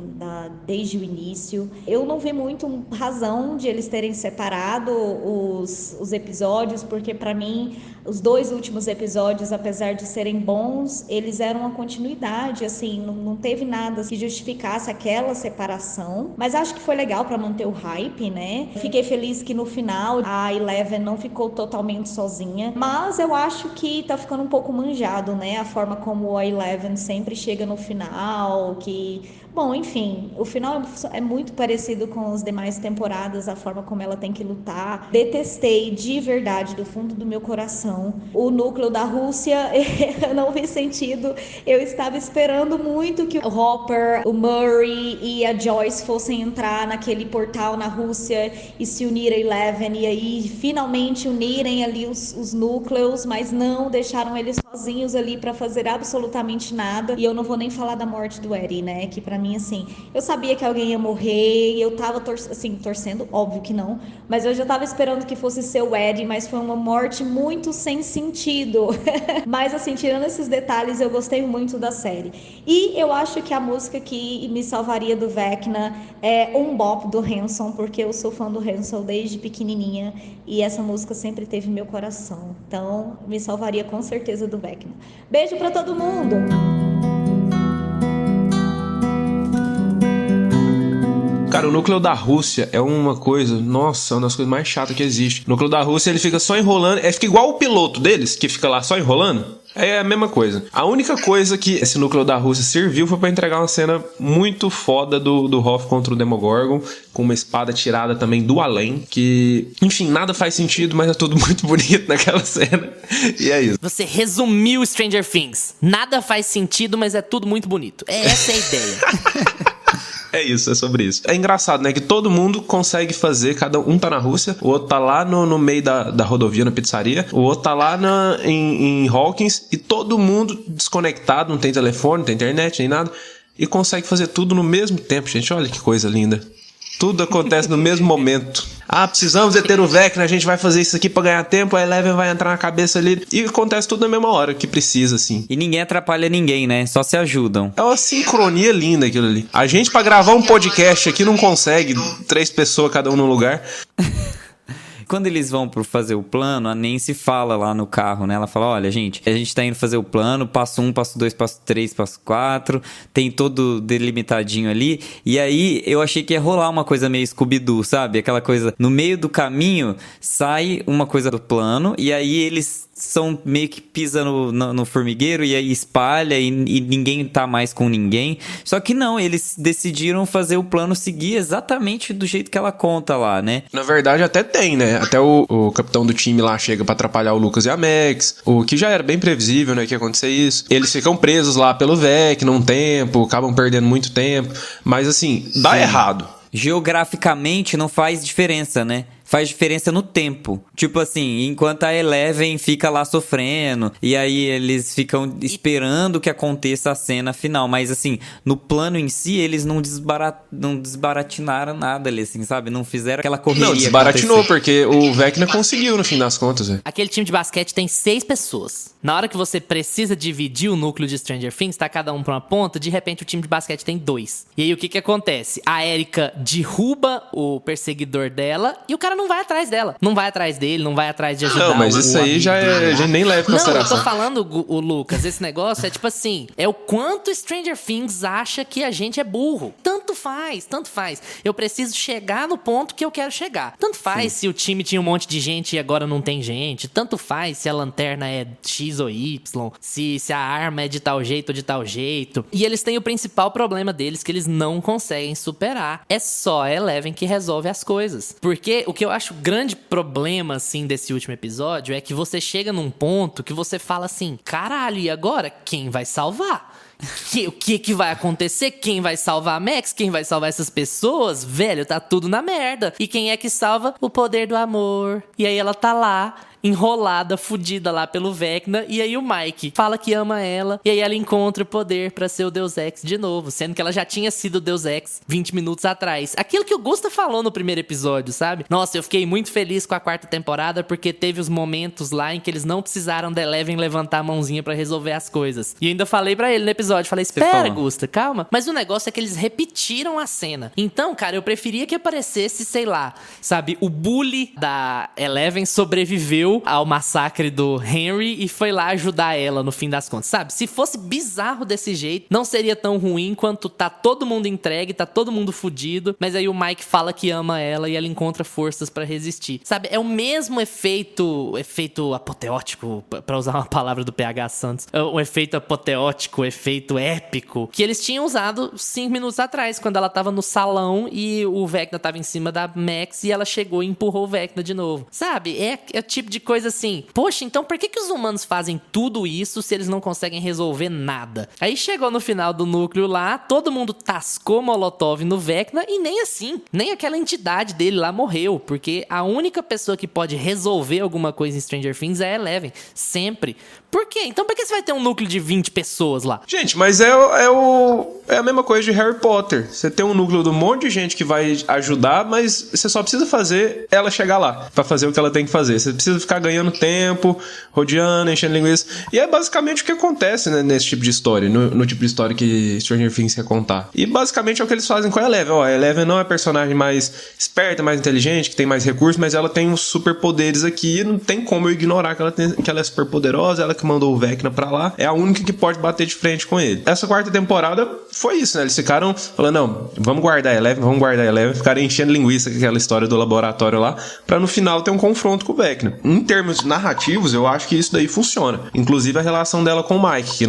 desde o início. Eu não vi muito razão de eles terem separado os episódios, porque pra mim os 2 últimos episódios, apesar de serem bons, eles eram uma continuidade, assim, não teve nada que justificasse aquela separação. Mas acho que foi legal pra manter o hype, né? Fiquei feliz que no final a Eleven não ficou totalmente sozinha, mas eu acho que tá ficando um pouco manjado, né? A forma como a Eleven sempre chega no final, bom, enfim, o final é muito parecido com as demais temporadas, a forma como ela tem que lutar. Detestei de verdade, do fundo do meu coração, o núcleo da Rússia. Eu não vi sentido. Eu estava esperando muito que o Hopper, o Murray e a Joyce fossem entrar naquele portal na Rússia e se unir a Eleven, e aí finalmente unirem ali os núcleos, mas não, deixaram eles sozinhos ali para fazer absolutamente nada. E eu não vou nem falar da morte do Eddie, né, que pra mim, assim, eu sabia que alguém ia morrer e eu tava torcendo, óbvio que não, mas eu já tava esperando que fosse ser o Eddie, mas foi uma morte muito sem sentido. Mas assim, tirando esses detalhes, eu gostei muito da série. E eu acho que a música que me salvaria do Vecna é Um Bop do Hanson, porque eu sou fã do Hanson desde pequenininha e essa música sempre teve meu coração. Então, me salvaria com certeza do Vecna. Beijo pra todo mundo! Cara, o núcleo da Rússia é uma coisa, nossa, uma das coisas mais chatas que existe. O núcleo da Rússia, ele fica só enrolando, fica igual o piloto deles, que fica lá só enrolando. É a mesma coisa. A única coisa que esse núcleo da Rússia serviu foi pra entregar uma cena muito foda do Hoff contra o Demogorgon, com uma espada tirada também do além, que, enfim, nada faz sentido, mas é tudo muito bonito naquela cena. E é isso. Você resumiu Stranger Things. Nada faz sentido, mas é tudo muito bonito. Essa é a ideia. É isso, é sobre isso. É engraçado, né? Que todo mundo consegue fazer, cada um tá na Rússia, o outro tá lá no meio da rodovia, na pizzaria, o outro tá lá em Hawkins, e todo mundo desconectado, não tem telefone, não tem internet, nem nada, e consegue fazer tudo no mesmo tempo, gente. Olha que coisa linda. Tudo acontece no mesmo momento. Precisamos deter o Vecna, a gente vai fazer isso aqui pra ganhar tempo, a Eleven vai entrar na cabeça ali. E acontece tudo na mesma hora que precisa, assim. E ninguém atrapalha ninguém, né? Só se ajudam. É uma sincronia linda aquilo ali. A gente, pra gravar um podcast aqui, não consegue 3 pessoas cada um no lugar. Quando eles vão pro fazer o plano, a Nancy fala lá no carro, né? Ela fala, olha, gente, a gente tá indo fazer o plano, passo 1, passo 2, passo 3, passo 4, tem todo delimitadinho ali. E aí, eu achei que ia rolar uma coisa meio Scooby-Doo, sabe? Aquela coisa, no meio do caminho, sai uma coisa do plano, e aí eles são meio que pisa no formigueiro e aí espalha e ninguém tá mais com ninguém. Só que não, eles decidiram fazer o plano seguir exatamente do jeito que ela conta lá, né? Na verdade até tem, né? Até o capitão do time lá chega pra atrapalhar o Lucas e a Max, o que já era bem previsível, né, que ia acontecer isso. Eles ficam presos lá pelo Vecna um tempo, acabam perdendo muito tempo, mas assim, dá errado. Geograficamente não faz diferença, né? Faz diferença no tempo. Tipo assim, enquanto a Eleven fica lá sofrendo, e aí eles ficam esperando que aconteça a cena final. Mas assim, no plano em si, eles não desbaratinaram nada ali, assim, sabe? Não fizeram aquela correria. Não, desbaratinou, porque o Vecna conseguiu no fim das contas, velho. Aquele time de basquete tem 6 pessoas. Na hora que você precisa dividir o núcleo de Stranger Things, tá cada um pra uma ponta, de repente o time de basquete tem 2. E aí o que acontece? A Erika derruba o perseguidor dela e o cara não vai atrás dela. Não vai atrás dele, não vai atrás de ajudar. Não, mas isso aí já nem leva em consideração. Não, eu tô falando, o Lucas, esse negócio é tipo assim, é o quanto Stranger Things acha que a gente é burro. Tanto faz, tanto faz. Eu preciso chegar no ponto que eu quero chegar. Tanto faz se o time tinha um monte de gente e agora não tem gente. Tanto faz se a lanterna é X ou Y, se a arma é de tal jeito ou de tal jeito. E eles têm o principal problema deles que eles não conseguem superar. É só a Eleven que resolve as coisas. Porque o que eu acho grande problema, assim, desse último episódio é que você chega num ponto que você fala assim, caralho, e agora quem vai salvar? O que vai acontecer? Quem vai salvar a Max? Quem vai salvar essas pessoas? Velho, tá tudo na merda. E quem é que salva? O poder do amor. E aí ela tá lá, enrolada, fudida lá pelo Vecna, e aí o Mike fala que ama ela, e aí ela encontra o poder pra ser o Deus Ex de novo, sendo que ela já tinha sido o Deus Ex 20 minutos atrás. Aquilo que o Gusta falou no primeiro episódio, sabe? Nossa, eu fiquei muito feliz com a 4ª temporada, porque teve os momentos lá em que eles não precisaram da Eleven levantar a mãozinha pra resolver as coisas. E ainda falei pra ele no episódio, falei, espera, Gusta, calma. Mas o negócio é que eles repetiram a cena. Então, cara, eu preferia que aparecesse, sei lá, sabe, o bully da Eleven sobreviveu ao massacre do Henry e foi lá ajudar ela no fim das contas, sabe? Se fosse bizarro desse jeito, não seria tão ruim quanto tá todo mundo entregue, tá todo mundo fudido, mas aí o Mike fala que ama ela e ela encontra forças pra resistir, sabe? É o mesmo efeito apoteótico, pra usar uma palavra do PH Santos, o efeito apoteótico, o efeito épico, que eles tinham usado 5 minutos atrás, quando ela tava no salão e o Vecna tava em cima da Max e ela chegou e empurrou o Vecna de novo, sabe? É o tipo de coisa assim, poxa, então por que os humanos fazem tudo isso se eles não conseguem resolver nada? Aí chegou no final do núcleo lá, todo mundo tascou Molotov no Vecna e nem assim, nem aquela entidade dele lá morreu, porque a única pessoa que pode resolver alguma coisa em Stranger Things é a Eleven, sempre. Por quê? Então por que você vai ter um núcleo de 20 pessoas lá? Gente, mas é a mesma coisa de Harry Potter. Você tem um núcleo de um monte de gente que vai ajudar, mas você só precisa fazer ela chegar lá, pra fazer o que ela tem que fazer. Você precisa ficar ganhando tempo, rodeando, enchendo linguiça. E é basicamente o que acontece, né, nesse tipo de história, no tipo de história que Stranger Things quer contar. E basicamente é o que eles fazem com a Eleven. Ó, a Eleven não é a personagem mais esperta, mais inteligente, que tem mais recursos, mas ela tem uns superpoderes aqui, não tem como eu ignorar que ela é super poderosa, ela que mandou o Vecna pra lá, é a única que pode bater de frente com ele. Essa 4ª temporada foi isso, né? Eles ficaram falando, não, vamos guardar a Eleven, ficaram enchendo linguiça com aquela história do laboratório lá, pra no final ter um confronto com o Vecna. Em termos narrativos, eu acho que isso daí funciona. Inclusive a relação dela com o Mike, que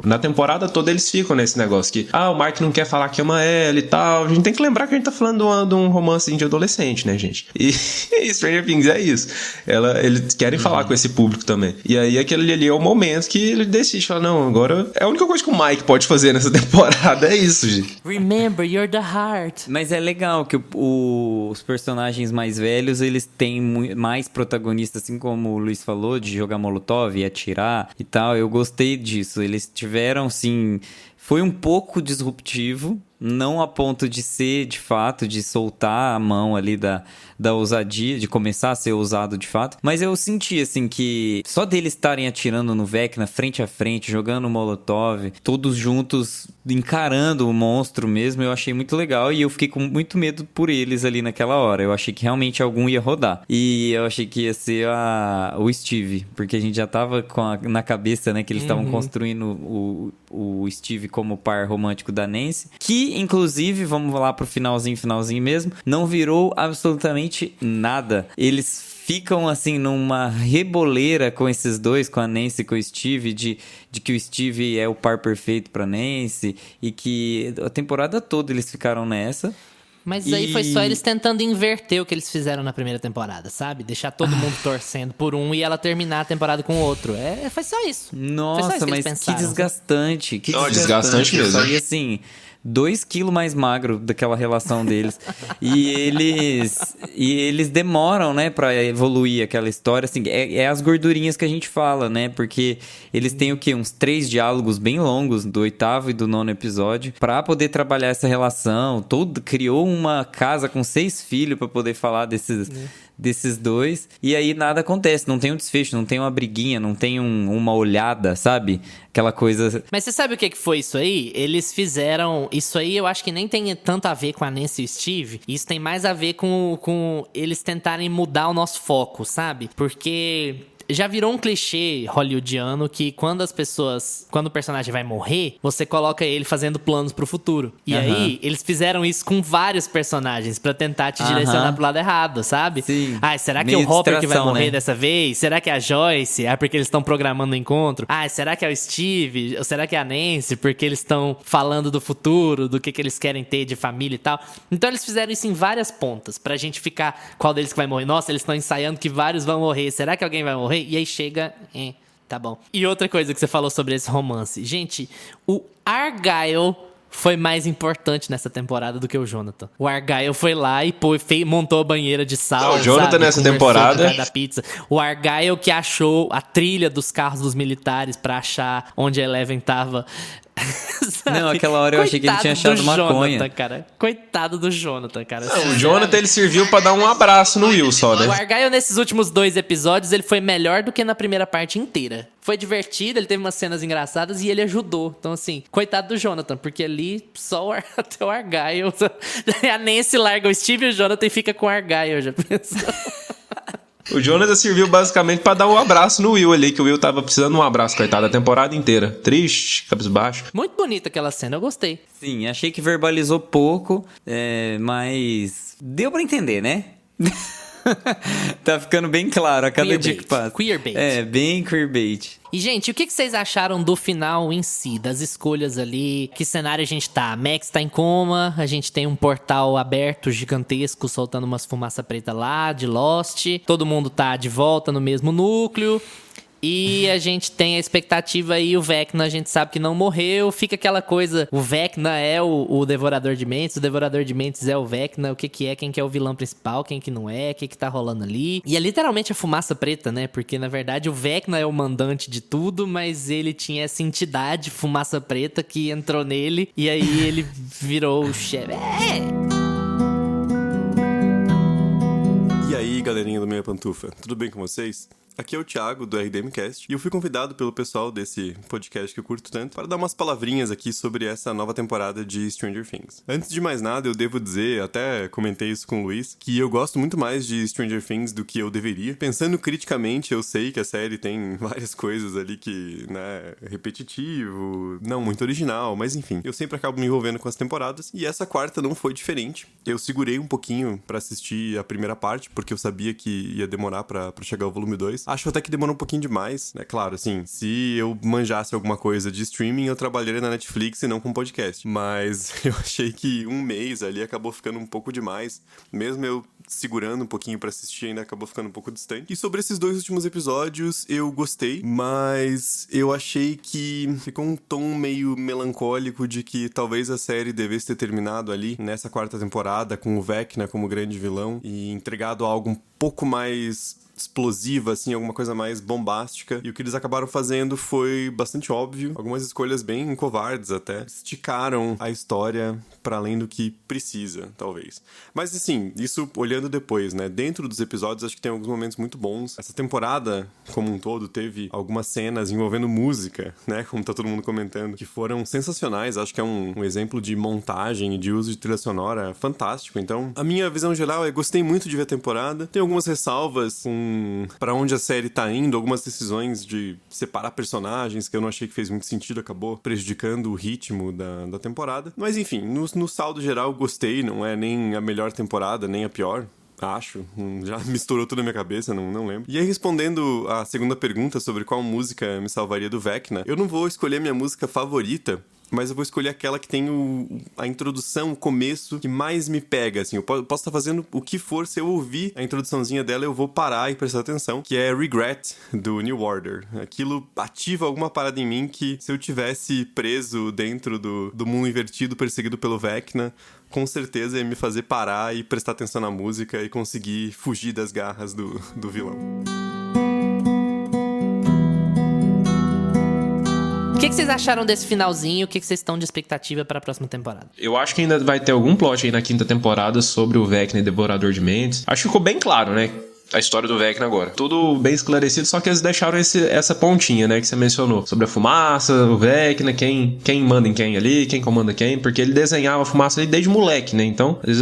na temporada toda eles ficam nesse negócio que, o Mike não quer falar que ama ela e tal. A gente tem que lembrar que a gente tá falando de um romance de adolescente, né, gente? E Stranger Things é isso. Eles querem falar com esse público também. E aí aquele ali é o momento que ele decide, fala, não, agora é a única coisa que o Mike pode fazer nessa temporada, é isso, gente. Remember, you're the heart. Mas é legal que os personagens mais velhos, eles têm mais protagonistas, assim como o Luiz falou, de jogar molotov e atirar e tal. Eu gostei disso. Eles tiveram, sim... Foi um pouco disruptivo, Não a ponto de ser, de fato, de soltar a mão ali da ousadia, de começar a ser ousado de fato. Mas eu senti, assim, que só deles estarem atirando no Vecna frente a frente, jogando Molotov, todos juntos encarando o monstro mesmo, eu achei muito legal. E eu fiquei com muito medo por eles ali naquela hora. Eu achei que realmente algum ia rodar. E eu achei que ia ser o Steve, porque a gente já tava na cabeça, né, que eles estavam construindo o Steve como par romântico da Nancy. Que, inclusive, vamos lá pro finalzinho mesmo, não virou absolutamente nada. Eles ficam, assim, numa reboleira com esses dois, com a Nancy e com o Steve, de que o Steve é o par perfeito pra Nancy, e que a temporada toda eles ficaram nessa. Mas aí foi só eles tentando inverter o que eles fizeram na primeira temporada, sabe? Deixar todo mundo torcendo por um e ela terminar a temporada com o outro. Foi só isso. Nossa, foi só isso mas que desgastante. Desgastante mesmo. Só ia, assim, 2 quilos mais magro daquela relação deles. E eles demoram, né, pra evoluir aquela história. Assim, é as gordurinhas que a gente fala, né? Porque eles têm o quê? Uns 3 diálogos bem longos do 8º e do 9º episódio pra poder trabalhar essa relação. Criou uma casa com 6 filhos pra poder falar desses dois. E aí nada acontece. Não tem um desfecho, não tem uma briguinha, não tem uma olhada, sabe? Aquela coisa... Mas você sabe o que foi isso aí? Eles fizeram... Isso aí eu acho que nem tem tanto a ver com a Nancy e o Steve. Isso tem mais a ver com eles tentarem mudar o nosso foco, sabe? Porque... já virou um clichê hollywoodiano que quando o personagem vai morrer, você coloca ele fazendo planos pro futuro. E aí, eles fizeram isso com vários personagens pra tentar te direcionar pro lado errado, sabe? Sim. Será que Meio o Hopper que vai distração, morrer né? dessa vez? Será que é a Joyce? Porque eles estão programando o encontro? Será que é o Steve? Ou será que é a Nancy? Porque eles estão falando do futuro, do que eles querem ter de família e tal. Então eles fizeram isso em várias pontas, pra gente ficar qual deles que vai morrer. Nossa, eles estão ensaiando que vários vão morrer. Será que alguém vai morrer? E aí chega... tá bom. E outra coisa que você falou sobre esse romance. Gente, o Argyle foi mais importante nessa temporada do que o Jonathan. O Argyle foi lá e montou a banheira de sal. Não, o Jonathan sabe? nessa Conversou temporada... com o cara da pizza. O Argyle que achou a trilha dos carros dos militares pra achar onde a Eleven tava... Não, aquela hora eu achei que ele tinha achado maconha. Jonathan, cara. Coitado do Jonathan, cara. Não, o Jonathan, ele serviu pra dar um abraço no Will só, né? O Argyle, nesses últimos 2 episódios, ele foi melhor do que na primeira parte inteira. Foi divertido, ele teve umas cenas engraçadas e ele ajudou. Então, assim, coitado do Jonathan, porque ali só até o Argyle... A Nancy larga o Steve e o Jonathan fica com o Argyle, já pensou? O Jonathan serviu basicamente pra dar um abraço no Will ali, que o Will tava precisando de um abraço, coitado, a temporada inteira. Triste, cabisbaixo. Muito bonita aquela cena, eu gostei. Sim, achei que verbalizou pouco, mas deu pra entender, né? Tá ficando bem claro a cada dia que passa. Queerbait. Bem queerbait. E, gente, o que vocês acharam do final em si, das escolhas ali? Que cenário a gente tá? A Max tá em coma, a gente tem um portal aberto gigantesco soltando umas fumaça preta lá, de Lost. Todo mundo tá de volta no mesmo núcleo. E a gente tem a expectativa aí, o Vecna, a gente sabe que não morreu. Fica aquela coisa, o Vecna é o Devorador de Mentes, o Devorador de Mentes é o Vecna, o que é, quem que é o vilão principal, quem que não é, o que tá rolando ali. E é literalmente a fumaça preta, né? Porque, na verdade, o Vecna é o mandante de tudo, mas ele tinha essa entidade, fumaça preta, que entrou nele. E aí ele virou o chefe. E aí, galerinha do Meia Pantufa, tudo bem com vocês? Aqui é o Thiago, do RDMcast, e eu fui convidado pelo pessoal desse podcast que eu curto tanto para dar umas palavrinhas aqui sobre essa nova temporada de Stranger Things. Antes de mais nada, eu devo dizer, até comentei isso com o Luiz, que eu gosto muito mais de Stranger Things do que eu deveria. Pensando criticamente, eu sei que a série tem várias coisas ali que, né, é repetitivo, não muito original, mas enfim, eu sempre acabo me envolvendo com as temporadas, e essa quarta não foi diferente. Eu segurei um pouquinho para assistir a primeira parte, porque eu sabia que ia demorar para chegar o volume 2. Acho até que demorou um pouquinho demais, né? Claro, assim, se eu manjasse alguma coisa de streaming, eu trabalharia na Netflix e não com podcast. Mas eu achei que um mês ali acabou ficando um pouco demais, mesmo eu segurando um pouquinho pra assistir, ainda acabou ficando um pouco distante. E sobre esses 2 últimos episódios, eu gostei, mas eu achei que ficou um tom meio melancólico de que talvez a série devesse ter terminado ali nessa 4ª temporada com o Vecna como grande vilão e entregado algo um pouco mais explosiva, assim, alguma coisa mais bombástica. E o que eles acabaram fazendo foi bastante óbvio. Algumas escolhas bem covardes até. Esticaram a história para além do que precisa, talvez. Mas, assim, isso olhando depois, né? Dentro dos episódios, acho que tem alguns momentos muito bons. Essa temporada, como um todo, teve algumas cenas envolvendo música, né? Como tá todo mundo comentando, que foram sensacionais. Acho que é um exemplo de montagem e de uso de trilha sonora fantástico. Então, a minha visão geral é gostei muito de ver a temporada. Tem algumas ressalvas com pra onde a série tá indo, algumas decisões de separar personagens que eu não achei que fez muito sentido, acabou prejudicando o ritmo da temporada. Mas enfim, no saldo geral gostei, não é nem a melhor temporada, nem a pior. Acho, já misturou tudo na minha cabeça, não lembro. E aí, respondendo a segunda pergunta sobre qual música me salvaria do Vecna, eu não vou escolher minha música favorita, mas eu vou escolher aquela que tem a introdução, o começo, que mais me pega, assim. Eu posso estar fazendo o que for, se eu ouvir a introduçãozinha dela, eu vou parar e prestar atenção, que é Regret, do New Order. Aquilo ativa alguma parada em mim que, se eu tivesse preso dentro do mundo invertido, perseguido pelo Vecna, com certeza ia me fazer parar e prestar atenção na música e conseguir fugir das garras do vilão. O que vocês acharam desse finalzinho? O que vocês estão de expectativa para a próxima temporada? Eu acho que ainda vai ter algum plot aí na 5ª temporada sobre o Vecna e Devorador de Mentes. Acho que ficou bem claro, né? A história do Vecna agora. Tudo bem esclarecido, só que eles deixaram essa pontinha, né, que você mencionou. Sobre a fumaça, o Vecna, quem manda em quem ali, quem comanda quem, porque ele desenhava a fumaça ali desde moleque, né? Então, eles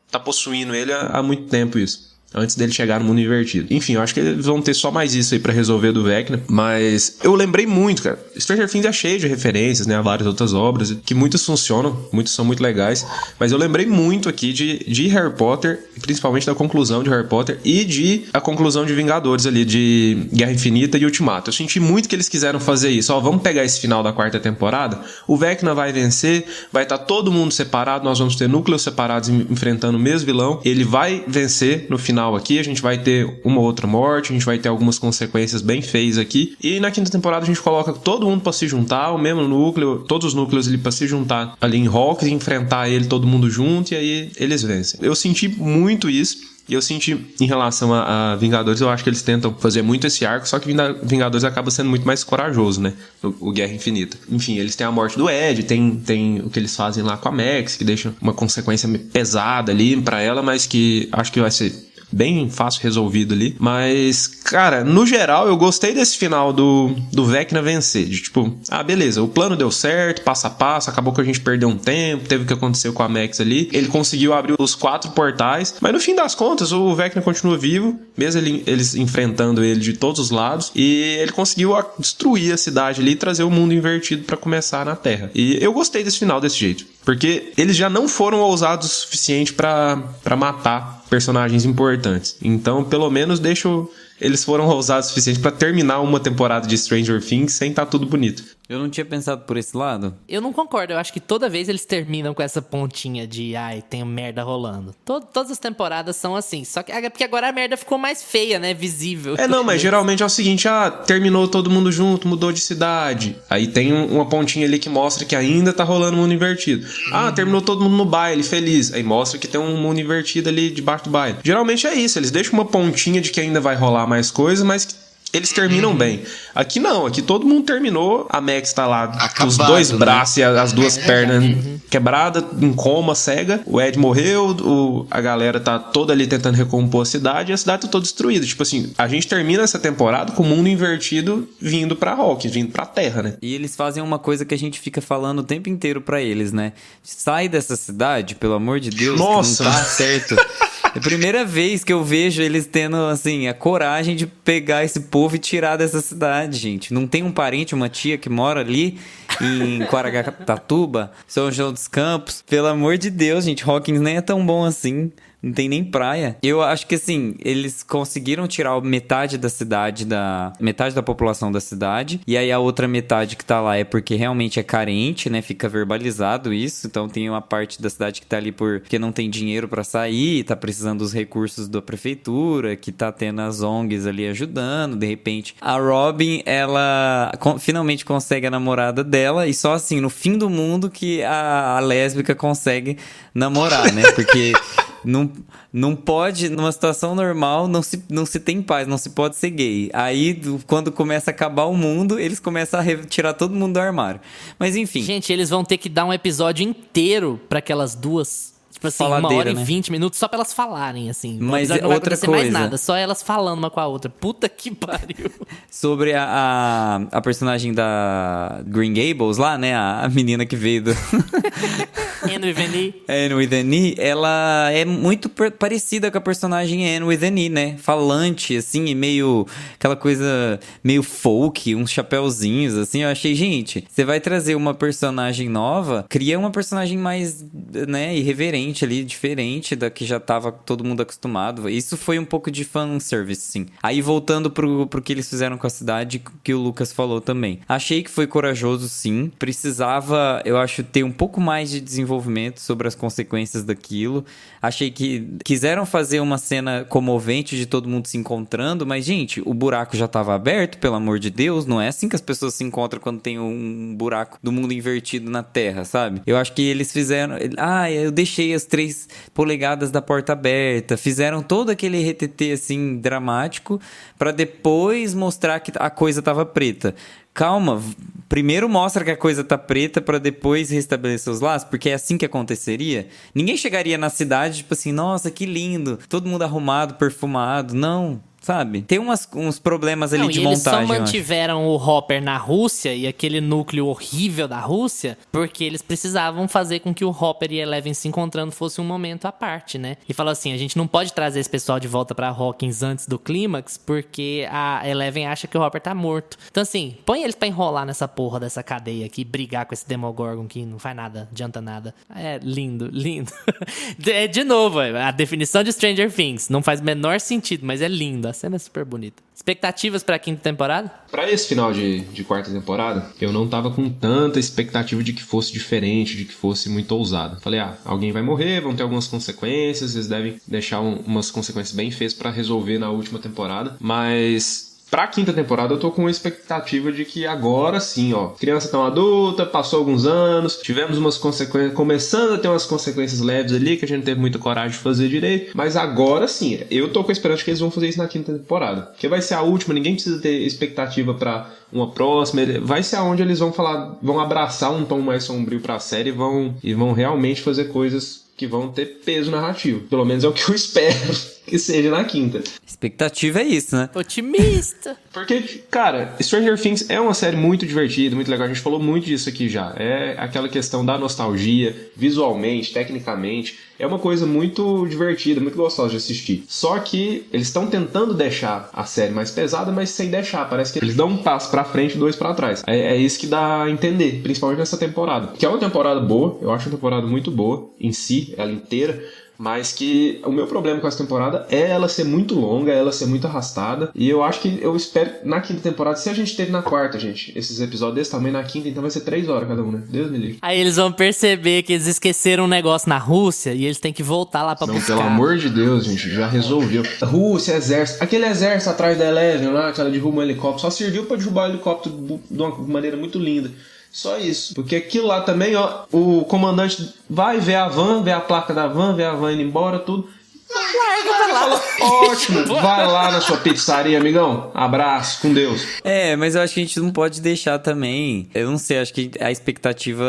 tá possuindo ele há muito tempo isso. Antes dele chegar no mundo invertido. Enfim, eu acho que eles vão ter só mais isso aí pra resolver do Vecna. Mas eu lembrei muito, cara. Stranger Things é cheio de referências, né? A várias outras obras, que muitas funcionam, muitas são muito legais. Mas eu lembrei muito aqui de Harry Potter, principalmente da conclusão de Harry Potter e de a conclusão de Vingadores ali, de Guerra Infinita e Ultimato. Eu senti muito que eles quiseram fazer isso. Ó, vamos pegar esse final da 4ª temporada, o Vecna vai vencer, vai estar todo mundo separado, nós vamos ter núcleos separados enfrentando o mesmo vilão. Ele vai vencer no final aqui, a gente vai ter uma outra morte, a gente vai ter algumas consequências bem feias aqui, e na 5ª temporada a gente coloca todo mundo pra se juntar, o mesmo núcleo, todos os núcleos ali pra se juntar ali em Hawkins, enfrentar ele todo mundo junto, e aí eles vencem. Eu senti muito isso, e eu senti em relação a Vingadores, eu acho que eles tentam fazer muito esse arco, só que Vingadores acaba sendo muito mais corajoso, né? O Guerra Infinita. Enfim, eles têm a morte do Ed, tem o que eles fazem lá com a Max, que deixa uma consequência pesada ali pra ela, mas que acho que vai ser bem fácil resolvido ali. Mas, cara, no geral, eu gostei desse final do Vecna vencer. De tipo, beleza, o plano deu certo, passo a passo, acabou que a gente perdeu um tempo, teve o que aconteceu com a Max ali. Ele conseguiu abrir os 4 portais, mas no fim das contas, o Vecna continua vivo, mesmo eles enfrentando ele de todos os lados, e ele conseguiu destruir a cidade ali e trazer o mundo invertido pra começar na Terra. E eu gostei desse final desse jeito, porque eles já não foram ousados o suficiente pra matar personagens importantes. Então, pelo menos, eles foram ousados o suficiente pra terminar uma temporada de Stranger Things sem estar tudo bonito. Eu não tinha pensado por esse lado. Eu não concordo, eu acho que toda vez eles terminam com essa pontinha de tem merda rolando. Todas as temporadas são assim, só que porque agora a merda ficou mais feia, né, visível. Não, mas geralmente é o seguinte, terminou todo mundo junto, mudou de cidade. Aí tem uma pontinha ali que mostra que ainda tá rolando um mundo invertido. Terminou todo mundo no baile, feliz. Aí mostra que tem um mundo invertido ali debaixo do baile. Geralmente é isso, eles deixam uma pontinha de que ainda vai rolar mais coisa, mas que eles terminam bem. Aqui não, aqui todo mundo terminou. A Max tá lá com os 2 braços e as 2 pernas quebradas, em coma, cega. O Ed morreu, a galera tá toda ali tentando recompor a cidade e a cidade tá toda destruída. Tipo assim, a gente termina essa temporada com o mundo invertido vindo pra Hawkins, vindo pra Terra, né? E eles fazem uma coisa que a gente fica falando o tempo inteiro pra eles, né? Sai dessa cidade, pelo amor de Deus, nossa, que não tá certo. É a primeira vez que eu vejo eles tendo, assim, a coragem de pegar esse povo e tirar dessa cidade, gente. Não tem um parente, uma tia que mora ali em Guaragatatuba, São João dos Campos. Pelo amor de Deus, gente, Hawkins nem é tão bom assim. Não tem nem praia. Eu acho que, assim, eles conseguiram tirar metade da cidade, metade da população da cidade. E aí a outra metade que tá lá é porque realmente é carente, né? Fica verbalizado isso. Então tem uma parte da cidade que tá ali porque não tem dinheiro pra sair, tá precisando dos recursos da prefeitura, que tá tendo as ONGs ali ajudando. De repente, a Robin, ela finalmente consegue a namorada dela. E só assim, no fim do mundo, que a lésbica consegue namorar, né? Porque não pode, numa situação normal, não se tem paz, não se pode ser gay. Aí, quando começa a acabar o mundo, eles começam a tirar todo mundo do armário. Mas enfim. Gente, eles vão ter que dar um episódio inteiro pra aquelas duas... Tipo assim, Faladeira, 1h e né? 20 minutos só pra elas falarem, assim. Mas não vai outra acontecer mais coisa. nada, só elas falando uma com a outra. Puta que pariu. Sobre a personagem da Green Gables lá, né? A menina que veio do... Anne with an E. Anne with an E, ela é muito parecida com a personagem Anne with an E, né? Falante, assim, e meio... Aquela coisa meio folk, uns chapéuzinhos, assim. Eu achei, gente, você vai trazer uma personagem nova, cria uma personagem mais, né, irreverente ali, diferente da que já tava todo mundo acostumado. Isso foi um pouco de fanservice, sim. Aí, voltando pro que eles fizeram com a cidade, que o Lucas falou também. Achei que foi corajoso, sim. Precisava, eu acho, ter um pouco mais de desenvolvimento sobre as consequências daquilo. Achei que quiseram fazer uma cena comovente de todo mundo se encontrando, mas, gente, o buraco já estava aberto, pelo amor de Deus. Não é assim que as pessoas se encontram quando tem um buraco do mundo invertido na Terra, sabe? Eu acho que eles fizeram... eu deixei as 3 polegadas da porta aberta. Fizeram todo aquele RTT, assim, dramático, para depois mostrar que a coisa estava preta. Calma, primeiro mostra que a coisa tá preta pra depois restabelecer os laços, porque é assim que aconteceria. Ninguém chegaria na cidade, tipo assim, nossa, que lindo, todo mundo arrumado, perfumado. Não, sabe? Tem uns problemas ali de eles montagem. só mantiveram o Hopper na Rússia e aquele núcleo horrível da Rússia porque eles precisavam fazer com que o Hopper e Eleven se encontrando fosse um momento à parte, né? E falou assim, a gente não pode trazer esse pessoal de volta pra Hawkins antes do clímax porque a Eleven acha que o Hopper tá morto. Então assim, põe eles pra enrolar nessa porra dessa cadeia aqui, brigar com esse Demogorgon que não faz nada, adianta nada. É lindo, lindo. De novo, a definição de Stranger Things não faz o menor sentido, mas é lindo. A cena é super bonita. Expectativas pra quinta temporada? Pra esse final de quarta temporada, eu não tava com tanta expectativa de que fosse diferente, de que fosse muito ousado. Falei, alguém vai morrer, vão ter algumas consequências, eles devem deixar umas consequências bem feitas pra resolver na última temporada, mas... Pra quinta temporada eu tô com a expectativa de que agora sim, criança tão adulta, passou alguns anos, tivemos umas consequências, começando a ter umas consequências leves ali, que a gente não teve muita coragem de fazer direito, mas agora sim, eu tô com a esperança que eles vão fazer isso na quinta temporada, porque vai ser a última, ninguém precisa ter expectativa pra uma próxima, vai ser aonde eles vão abraçar um tom mais sombrio pra série e vão realmente fazer coisas que vão ter peso narrativo, pelo menos é o que eu espero que seja na quinta. Expectativa é isso, né? Otimista. Porque, cara, Stranger Things é uma série muito divertida, muito legal. A gente falou muito disso aqui já. É aquela questão da nostalgia, visualmente, tecnicamente. É uma coisa muito divertida, muito gostosa de assistir. Só que eles estão tentando deixar a série mais pesada, mas sem deixar. Parece que eles dão um passo pra frente e 2 pra trás. É isso que dá a entender, principalmente nessa temporada. Que é uma temporada boa, eu acho uma temporada muito boa em si, ela inteira. Mas que o meu problema com essa temporada é ela ser muito longa, ela ser muito arrastada. E eu acho que eu espero na quinta temporada, se a gente teve na quarta, gente, esses episódios desse tamanho, na quinta, então vai ser 3 horas cada um, né? Deus me livre. Aí eles vão perceber que eles esqueceram um negócio na Rússia e eles têm que voltar lá pra Não, buscar. pelo amor de Deus, gente, já resolveu. Rússia, exército. Aquele exército atrás da Eleven lá, que ela derruba um helicóptero, só serviu pra derrubar o helicóptero de uma maneira muito linda. Só isso. Porque aquilo lá também, o comandante vai ver a van, vê a placa da van, vê a van indo embora, tudo. Ótimo, vai lá na sua pizzaria, amigão. Abraço, com Deus. Mas eu acho que a gente não pode deixar também. Eu não sei, acho que a expectativa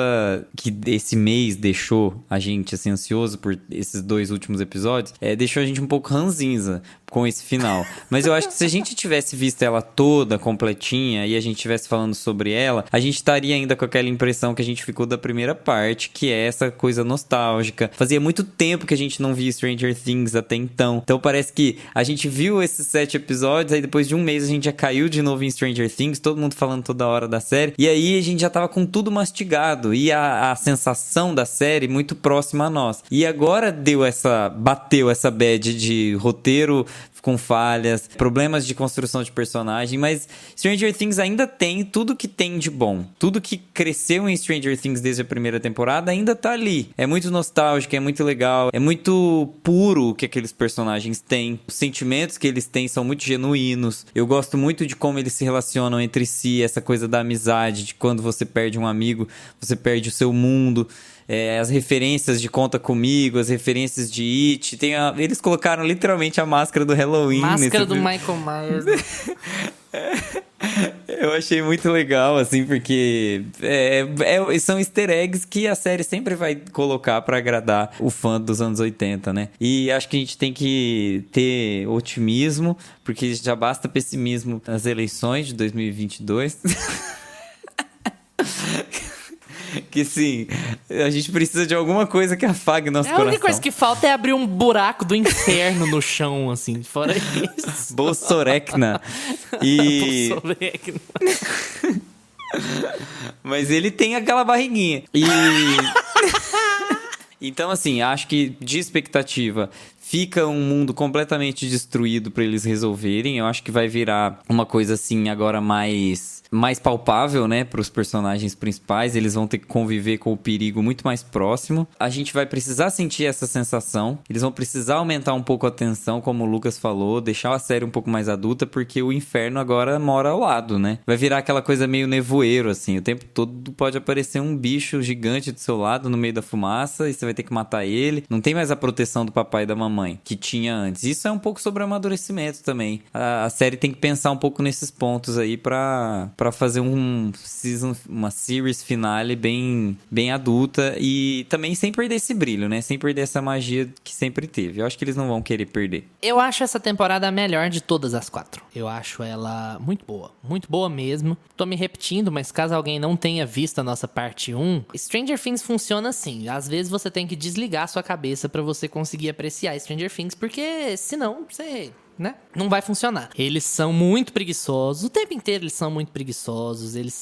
que esse mês deixou a gente assim ansioso por esses 2 últimos episódios, deixou a gente um pouco ranzinza com esse final. Mas eu acho que se a gente tivesse visto ela toda, completinha, e a gente tivesse falando sobre ela, a gente estaria ainda com aquela impressão que a gente ficou da primeira parte, que é essa coisa nostálgica. Fazia muito tempo que a gente não via Stranger Things Things até então. Então parece que a gente viu esses 7 episódios, aí depois de um mês a gente já caiu de novo em Stranger Things, todo mundo falando toda hora da série, e aí a gente já tava com tudo mastigado, e a sensação da série muito próxima a nós. E agora bateu essa bad de roteiro com falhas, problemas de construção de personagem, mas Stranger Things ainda tem tudo que tem de bom. Tudo que cresceu em Stranger Things desde a primeira temporada ainda tá ali. É muito nostálgico, é muito legal, é muito puro o que aqueles personagens têm. Os sentimentos que eles têm são muito genuínos. Eu gosto muito de como eles se relacionam entre si, essa coisa da amizade, de quando você perde um amigo, você perde o seu mundo. As referências de Conta Comigo, as referências de It. Eles colocaram literalmente a máscara do Halloween. Máscara do Michael Myers. Eu achei muito legal, assim, porque são easter eggs que a série sempre vai colocar pra agradar o fã dos anos 80, né? E acho que a gente tem que ter otimismo, porque já basta pessimismo nas eleições de 2022. Que sim, a gente precisa de alguma coisa que afague nosso coração. A única coisa que falta é abrir um buraco do inferno no chão, assim, fora isso. Bolsorecna. Bolsorecna. Mas ele tem aquela barriguinha. Então, assim, acho que de expectativa fica um mundo completamente destruído pra eles resolverem. Eu acho que vai virar uma coisa assim agora mais palpável, né, pros personagens principais. Eles vão ter que conviver com o perigo muito mais próximo. A gente vai precisar sentir essa sensação. Eles vão precisar aumentar um pouco a tensão, como o Lucas falou, deixar a série um pouco mais adulta, porque o inferno agora mora ao lado, né? Vai virar aquela coisa meio nevoeiro, assim. O tempo todo pode aparecer um bicho gigante do seu lado, no meio da fumaça, e você vai ter que matar ele. Não tem mais a proteção do papai e da mamãe que tinha antes. Isso é um pouco sobre amadurecimento também. A série tem que pensar um pouco nesses pontos aí pra fazer uma series finale bem adulta e também sem perder esse brilho, né? Sem perder essa magia que sempre teve. Eu acho que eles não vão querer perder. Eu acho essa temporada a melhor de todas as 4. Eu acho ela muito boa mesmo. Tô me repetindo, mas caso alguém não tenha visto a nossa parte 1, Stranger Things funciona assim. Às vezes você tem que desligar a sua cabeça pra você conseguir apreciar Stranger Things, porque senão você... né? Não vai funcionar. Eles são muito preguiçosos. O tempo inteiro eles são muito preguiçosos. Eles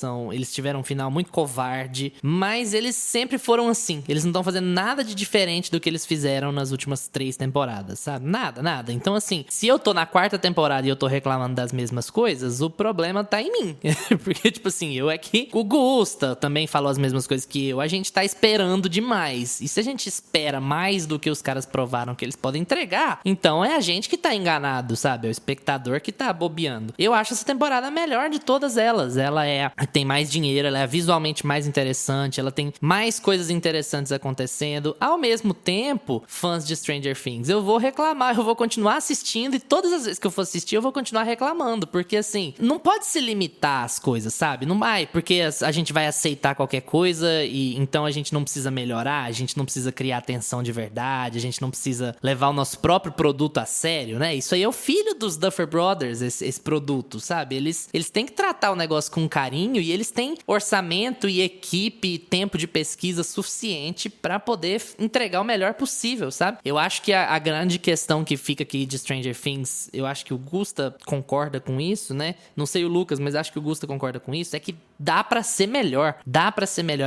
tiveram um final muito covarde. Mas eles sempre foram assim. Eles não estão fazendo nada de diferente do que eles fizeram nas últimas 3 temporadas, sabe? Nada. Então, assim, se eu tô na 4ª temporada e eu tô reclamando das mesmas coisas, o problema tá em mim. Porque, tipo assim, o Gusta também falou as mesmas coisas que eu. A gente tá esperando demais. E se a gente espera mais do que os caras provaram que eles podem entregar, então é a gente que tá enganado, sabe? É o espectador que tá bobeando. Eu acho essa temporada a melhor de todas elas. Ela tem mais dinheiro, ela é visualmente mais interessante, ela tem mais coisas interessantes acontecendo. Ao mesmo tempo, fãs de Stranger Things, eu vou reclamar, eu vou continuar assistindo e todas as vezes que eu for assistir, eu vou continuar reclamando. Porque, assim, não pode se limitar às coisas, sabe? Não vai, porque a gente vai aceitar qualquer coisa e então a gente não precisa melhorar, a gente não precisa criar atenção de verdade, a gente não precisa levar o nosso próprio produto a sério, né? Isso aí é o filho dos Duffer Brothers, esse produto, sabe? Eles têm que tratar o negócio com carinho e eles têm orçamento e equipe e tempo de pesquisa suficiente pra poder entregar o melhor possível, sabe? Eu acho que a grande questão que fica aqui de Stranger Things, eu acho que o Gusta concorda com isso, né? Não sei o Lucas, mas acho que o Gusta concorda com isso, é que dá pra ser melhor.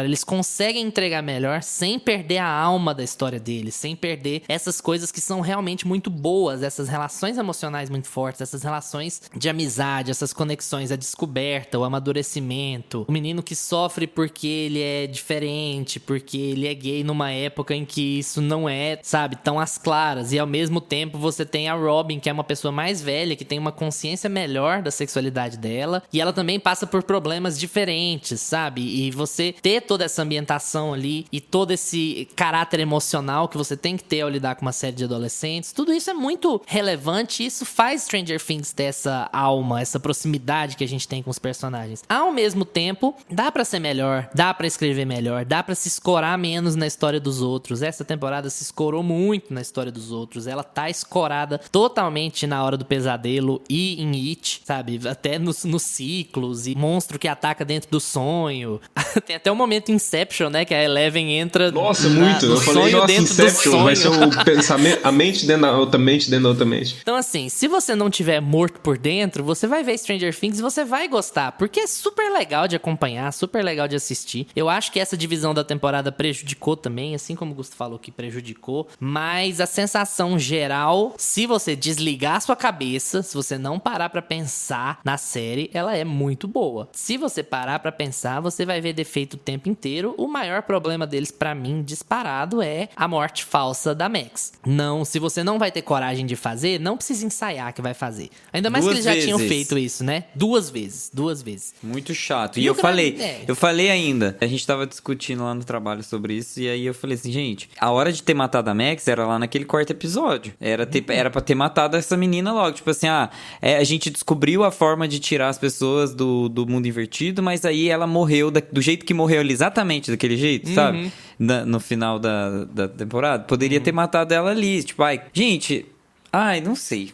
Eles conseguem entregar melhor sem perder a alma da história deles, sem perder essas coisas que são realmente muito boas, essas relações emocionais muito fortes, essas relações de amizade, essas conexões, a descoberta, o amadurecimento, o menino que sofre porque ele é diferente, porque ele é gay numa época em que isso não é, sabe, tão às claras, e ao mesmo tempo você tem a Robin, que é uma pessoa mais velha, que tem uma consciência melhor da sexualidade dela, e ela também passa por problemas diferentes, sabe, e você ter toda essa ambientação ali, e todo esse caráter emocional que você tem que ter ao lidar com uma série de adolescentes, tudo isso é muito relevante que isso faz Stranger Things ter essa alma, essa proximidade que a gente tem com os personagens. Ao mesmo tempo, dá pra ser melhor, dá pra escrever melhor, dá pra se escorar menos na história dos outros. Essa temporada se escorou muito na história dos outros. Ela tá escorada totalmente na Hora do Pesadelo e em It, sabe? Até nos ciclos e monstro que ataca dentro do sonho. Tem até o momento Inception, né? Que a Eleven entra Nossa, muito. Eu falei, nossa, Inception vai ser o pensamento, a mente dentro da outra mente dentro da outra mente. Então, assim, se você não tiver morto por dentro, você vai ver Stranger Things e você vai gostar, porque é super legal de acompanhar, super legal de assistir. Eu acho que essa divisão da temporada prejudicou também, assim como o Gusto falou que prejudicou, mas a sensação geral, se você desligar a sua cabeça, se você não parar pra pensar na série, ela é muito boa. Se você parar pra pensar, você vai ver defeito o tempo inteiro. O maior problema deles, pra mim, disparado, é a morte falsa da Max. Não, se você não vai ter coragem de fazer, não precisa ensaiar que vai fazer. Ainda mais que eles já tinham feito isso, né? Duas vezes. Muito chato. E eu falei ainda, a gente tava discutindo lá no trabalho sobre isso, e aí eu falei assim, gente, a hora de ter matado a Max era lá naquele quarto episódio. Era pra ter matado essa menina logo. Tipo assim, a gente descobriu a forma de tirar as pessoas do mundo invertido, mas aí ela morreu do jeito que morreu ali, exatamente daquele jeito, sabe? No final da temporada. Poderia ter matado ela ali. Tipo, gente, não sei.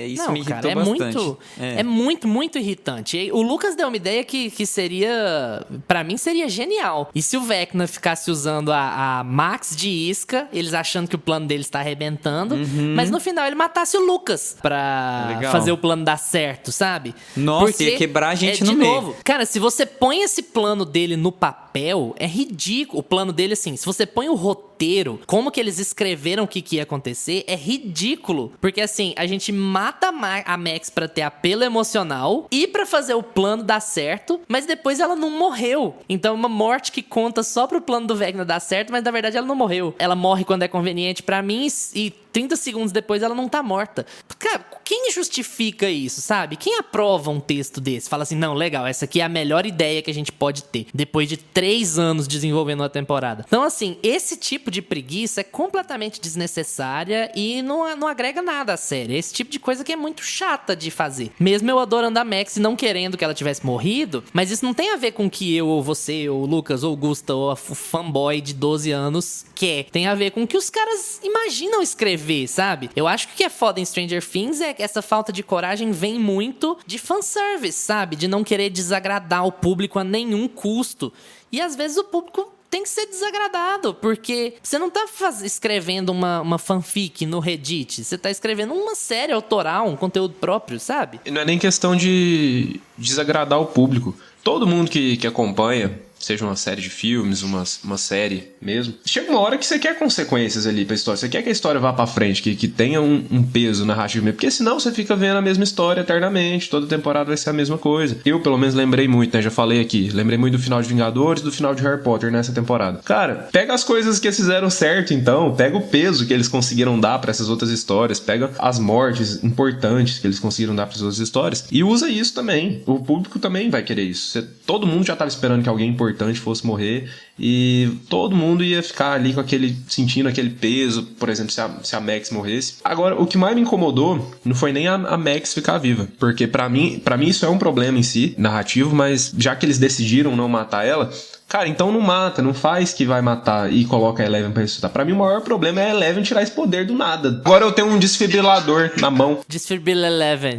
Isso me irritou bastante. É muito irritante. E o Lucas deu uma ideia que seria... Pra mim, seria genial. E se o Vecna ficasse usando a Max de isca, eles achando que o plano deles tá arrebentando, mas no final ele matasse o Lucas pra fazer o plano dar certo, sabe? Nossa, porque ia quebrar a gente no de meio. novo. Cara, se você põe esse plano dele no papel, é ridículo. O plano dele, assim, se você põe o roteiro, como que eles escreveram o que ia acontecer, é ridículo. Porque, assim, a gente mata a Max pra ter apelo emocional e pra fazer o plano dar certo, mas depois ela não morreu. Então é uma morte que conta só pro plano do Vecna dar certo, mas na verdade ela não morreu. Ela morre quando é conveniente pra mim e 30 segundos depois ela não tá morta. Cara, quem justifica isso, sabe? Quem aprova um texto desse? Fala assim, não, legal, essa aqui é a melhor ideia que a gente pode ter, depois de 3 anos desenvolvendo uma temporada. Então, assim, esse tipo de preguiça é completamente desnecessária e não agrega nada à série. Esse tipo de coisa que é muito chata de fazer. Mesmo eu adorando a Max e não querendo que ela tivesse morrido, mas isso não tem a ver com que eu, ou você, ou o Lucas, ou o Gusta, ou o fanboy de 12 anos quer. Tem a ver com que os caras imaginam escrever, sabe? Eu acho que o que é foda em Stranger Things é que essa falta de coragem vem muito de fanservice, sabe? De não querer desagradar o público a nenhum custo. E às vezes o público tem que ser desagradado, porque você não tá escrevendo uma fanfic no Reddit, você tá escrevendo uma série autoral, um conteúdo próprio, sabe? E não é nem questão de desagradar o público. Todo mundo que acompanha, seja uma série de filmes, uma série mesmo, chega uma hora que você quer consequências ali pra história. Você quer que a história vá pra frente, que tenha um peso narrativo mesmo. Porque senão você fica vendo a mesma história eternamente, toda temporada vai ser a mesma coisa. Eu, pelo menos, lembrei muito, né? Já falei aqui. Lembrei muito do final de Vingadores, do final de Harry Potter nessa temporada. Cara, pega as coisas que eles fizeram certo, então. Pega o peso que eles conseguiram dar pra essas outras histórias. Pega as mortes importantes que eles conseguiram dar pra essas outras histórias. E usa isso também. O público também vai querer isso. Todo mundo já tava esperando que alguém importante fosse morrer e todo mundo ia ficar ali com sentindo aquele peso, por exemplo, se a Max morresse. Agora, o que mais me incomodou não foi nem a Max ficar viva, porque pra mim isso é um problema em si, narrativo, mas já que eles decidiram não matar ela, cara, então não mata, não faz que vai matar e coloca a Eleven pra ressuscitar. Pra mim o maior problema é a Eleven tirar esse poder do nada. Agora eu tenho um desfibrilador na mão. Desfibrila Eleven.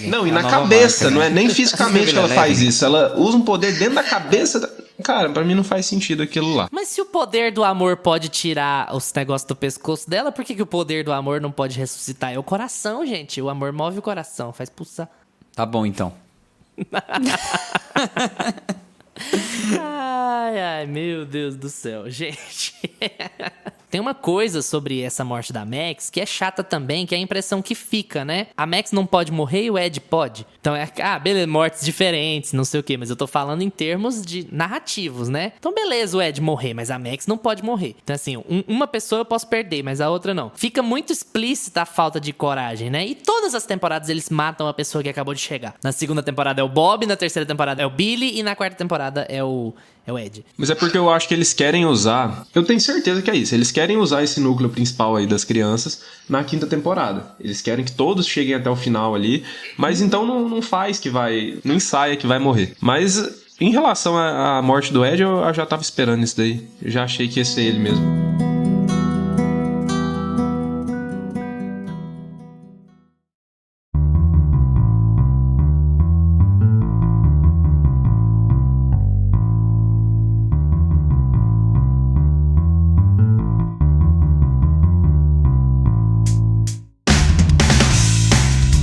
Não, e na cabeça, não é nem fisicamente que ela faz isso. Ela usa um poder dentro da cabeça. Cara, pra mim não faz sentido aquilo lá. Mas se o poder do amor pode tirar os negócios do pescoço dela, por que o poder do amor não pode ressuscitar? É o coração, gente. O amor move o coração, faz pulsar. Tá bom, então. Ai, meu Deus do céu, gente. Tem uma coisa sobre essa morte da Max que é chata também, que é a impressão que fica, né? A Max não pode morrer e o Ed pode. Então beleza, mortes diferentes, não sei o quê, mas eu tô falando em termos de narrativos, né? Então beleza o Ed morrer, mas a Max não pode morrer. Então assim, uma pessoa eu posso perder, mas a outra não. Fica muito explícita a falta de coragem, né? E todas as temporadas eles matam a pessoa que acabou de chegar. Na segunda temporada é o Bob, na terceira temporada é o Billy e na quarta temporada é o o Ed. Mas é porque eu acho que eles querem usar... Eu tenho certeza que é isso. Eles querem usar esse núcleo principal aí das crianças na 5ª temporada. Eles querem que todos cheguem até o final ali. Mas então não faz que vai... Não ensaia que vai morrer. Mas em relação à morte do Ed, eu já tava esperando isso daí. Eu já achei que ia ser ele mesmo.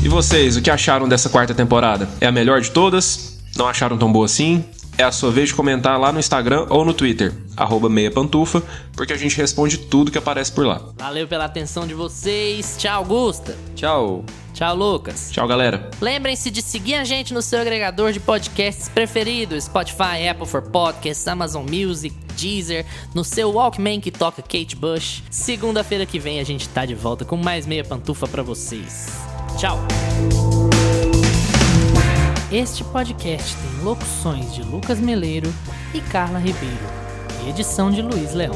E vocês, o que acharam dessa 4ª temporada? É a melhor de todas? Não acharam tão boa assim? É a sua vez de comentar lá no Instagram ou no Twitter, @meiapantufa, porque a gente responde tudo que aparece por lá. Valeu pela atenção de vocês. Tchau, Gusta. Tchau. Tchau, Lucas. Tchau, galera. Lembrem-se de seguir a gente no seu agregador de podcasts preferido, Spotify, Apple for Podcasts, Amazon Music, Deezer, no seu Walkman que toca Kate Bush. Segunda-feira que vem a gente tá de volta com mais Meia Pantufa pra vocês. Tchau! Este podcast tem locuções de Lucas Meleiro e Carla Ribeiro, e edição de Luiz Leão.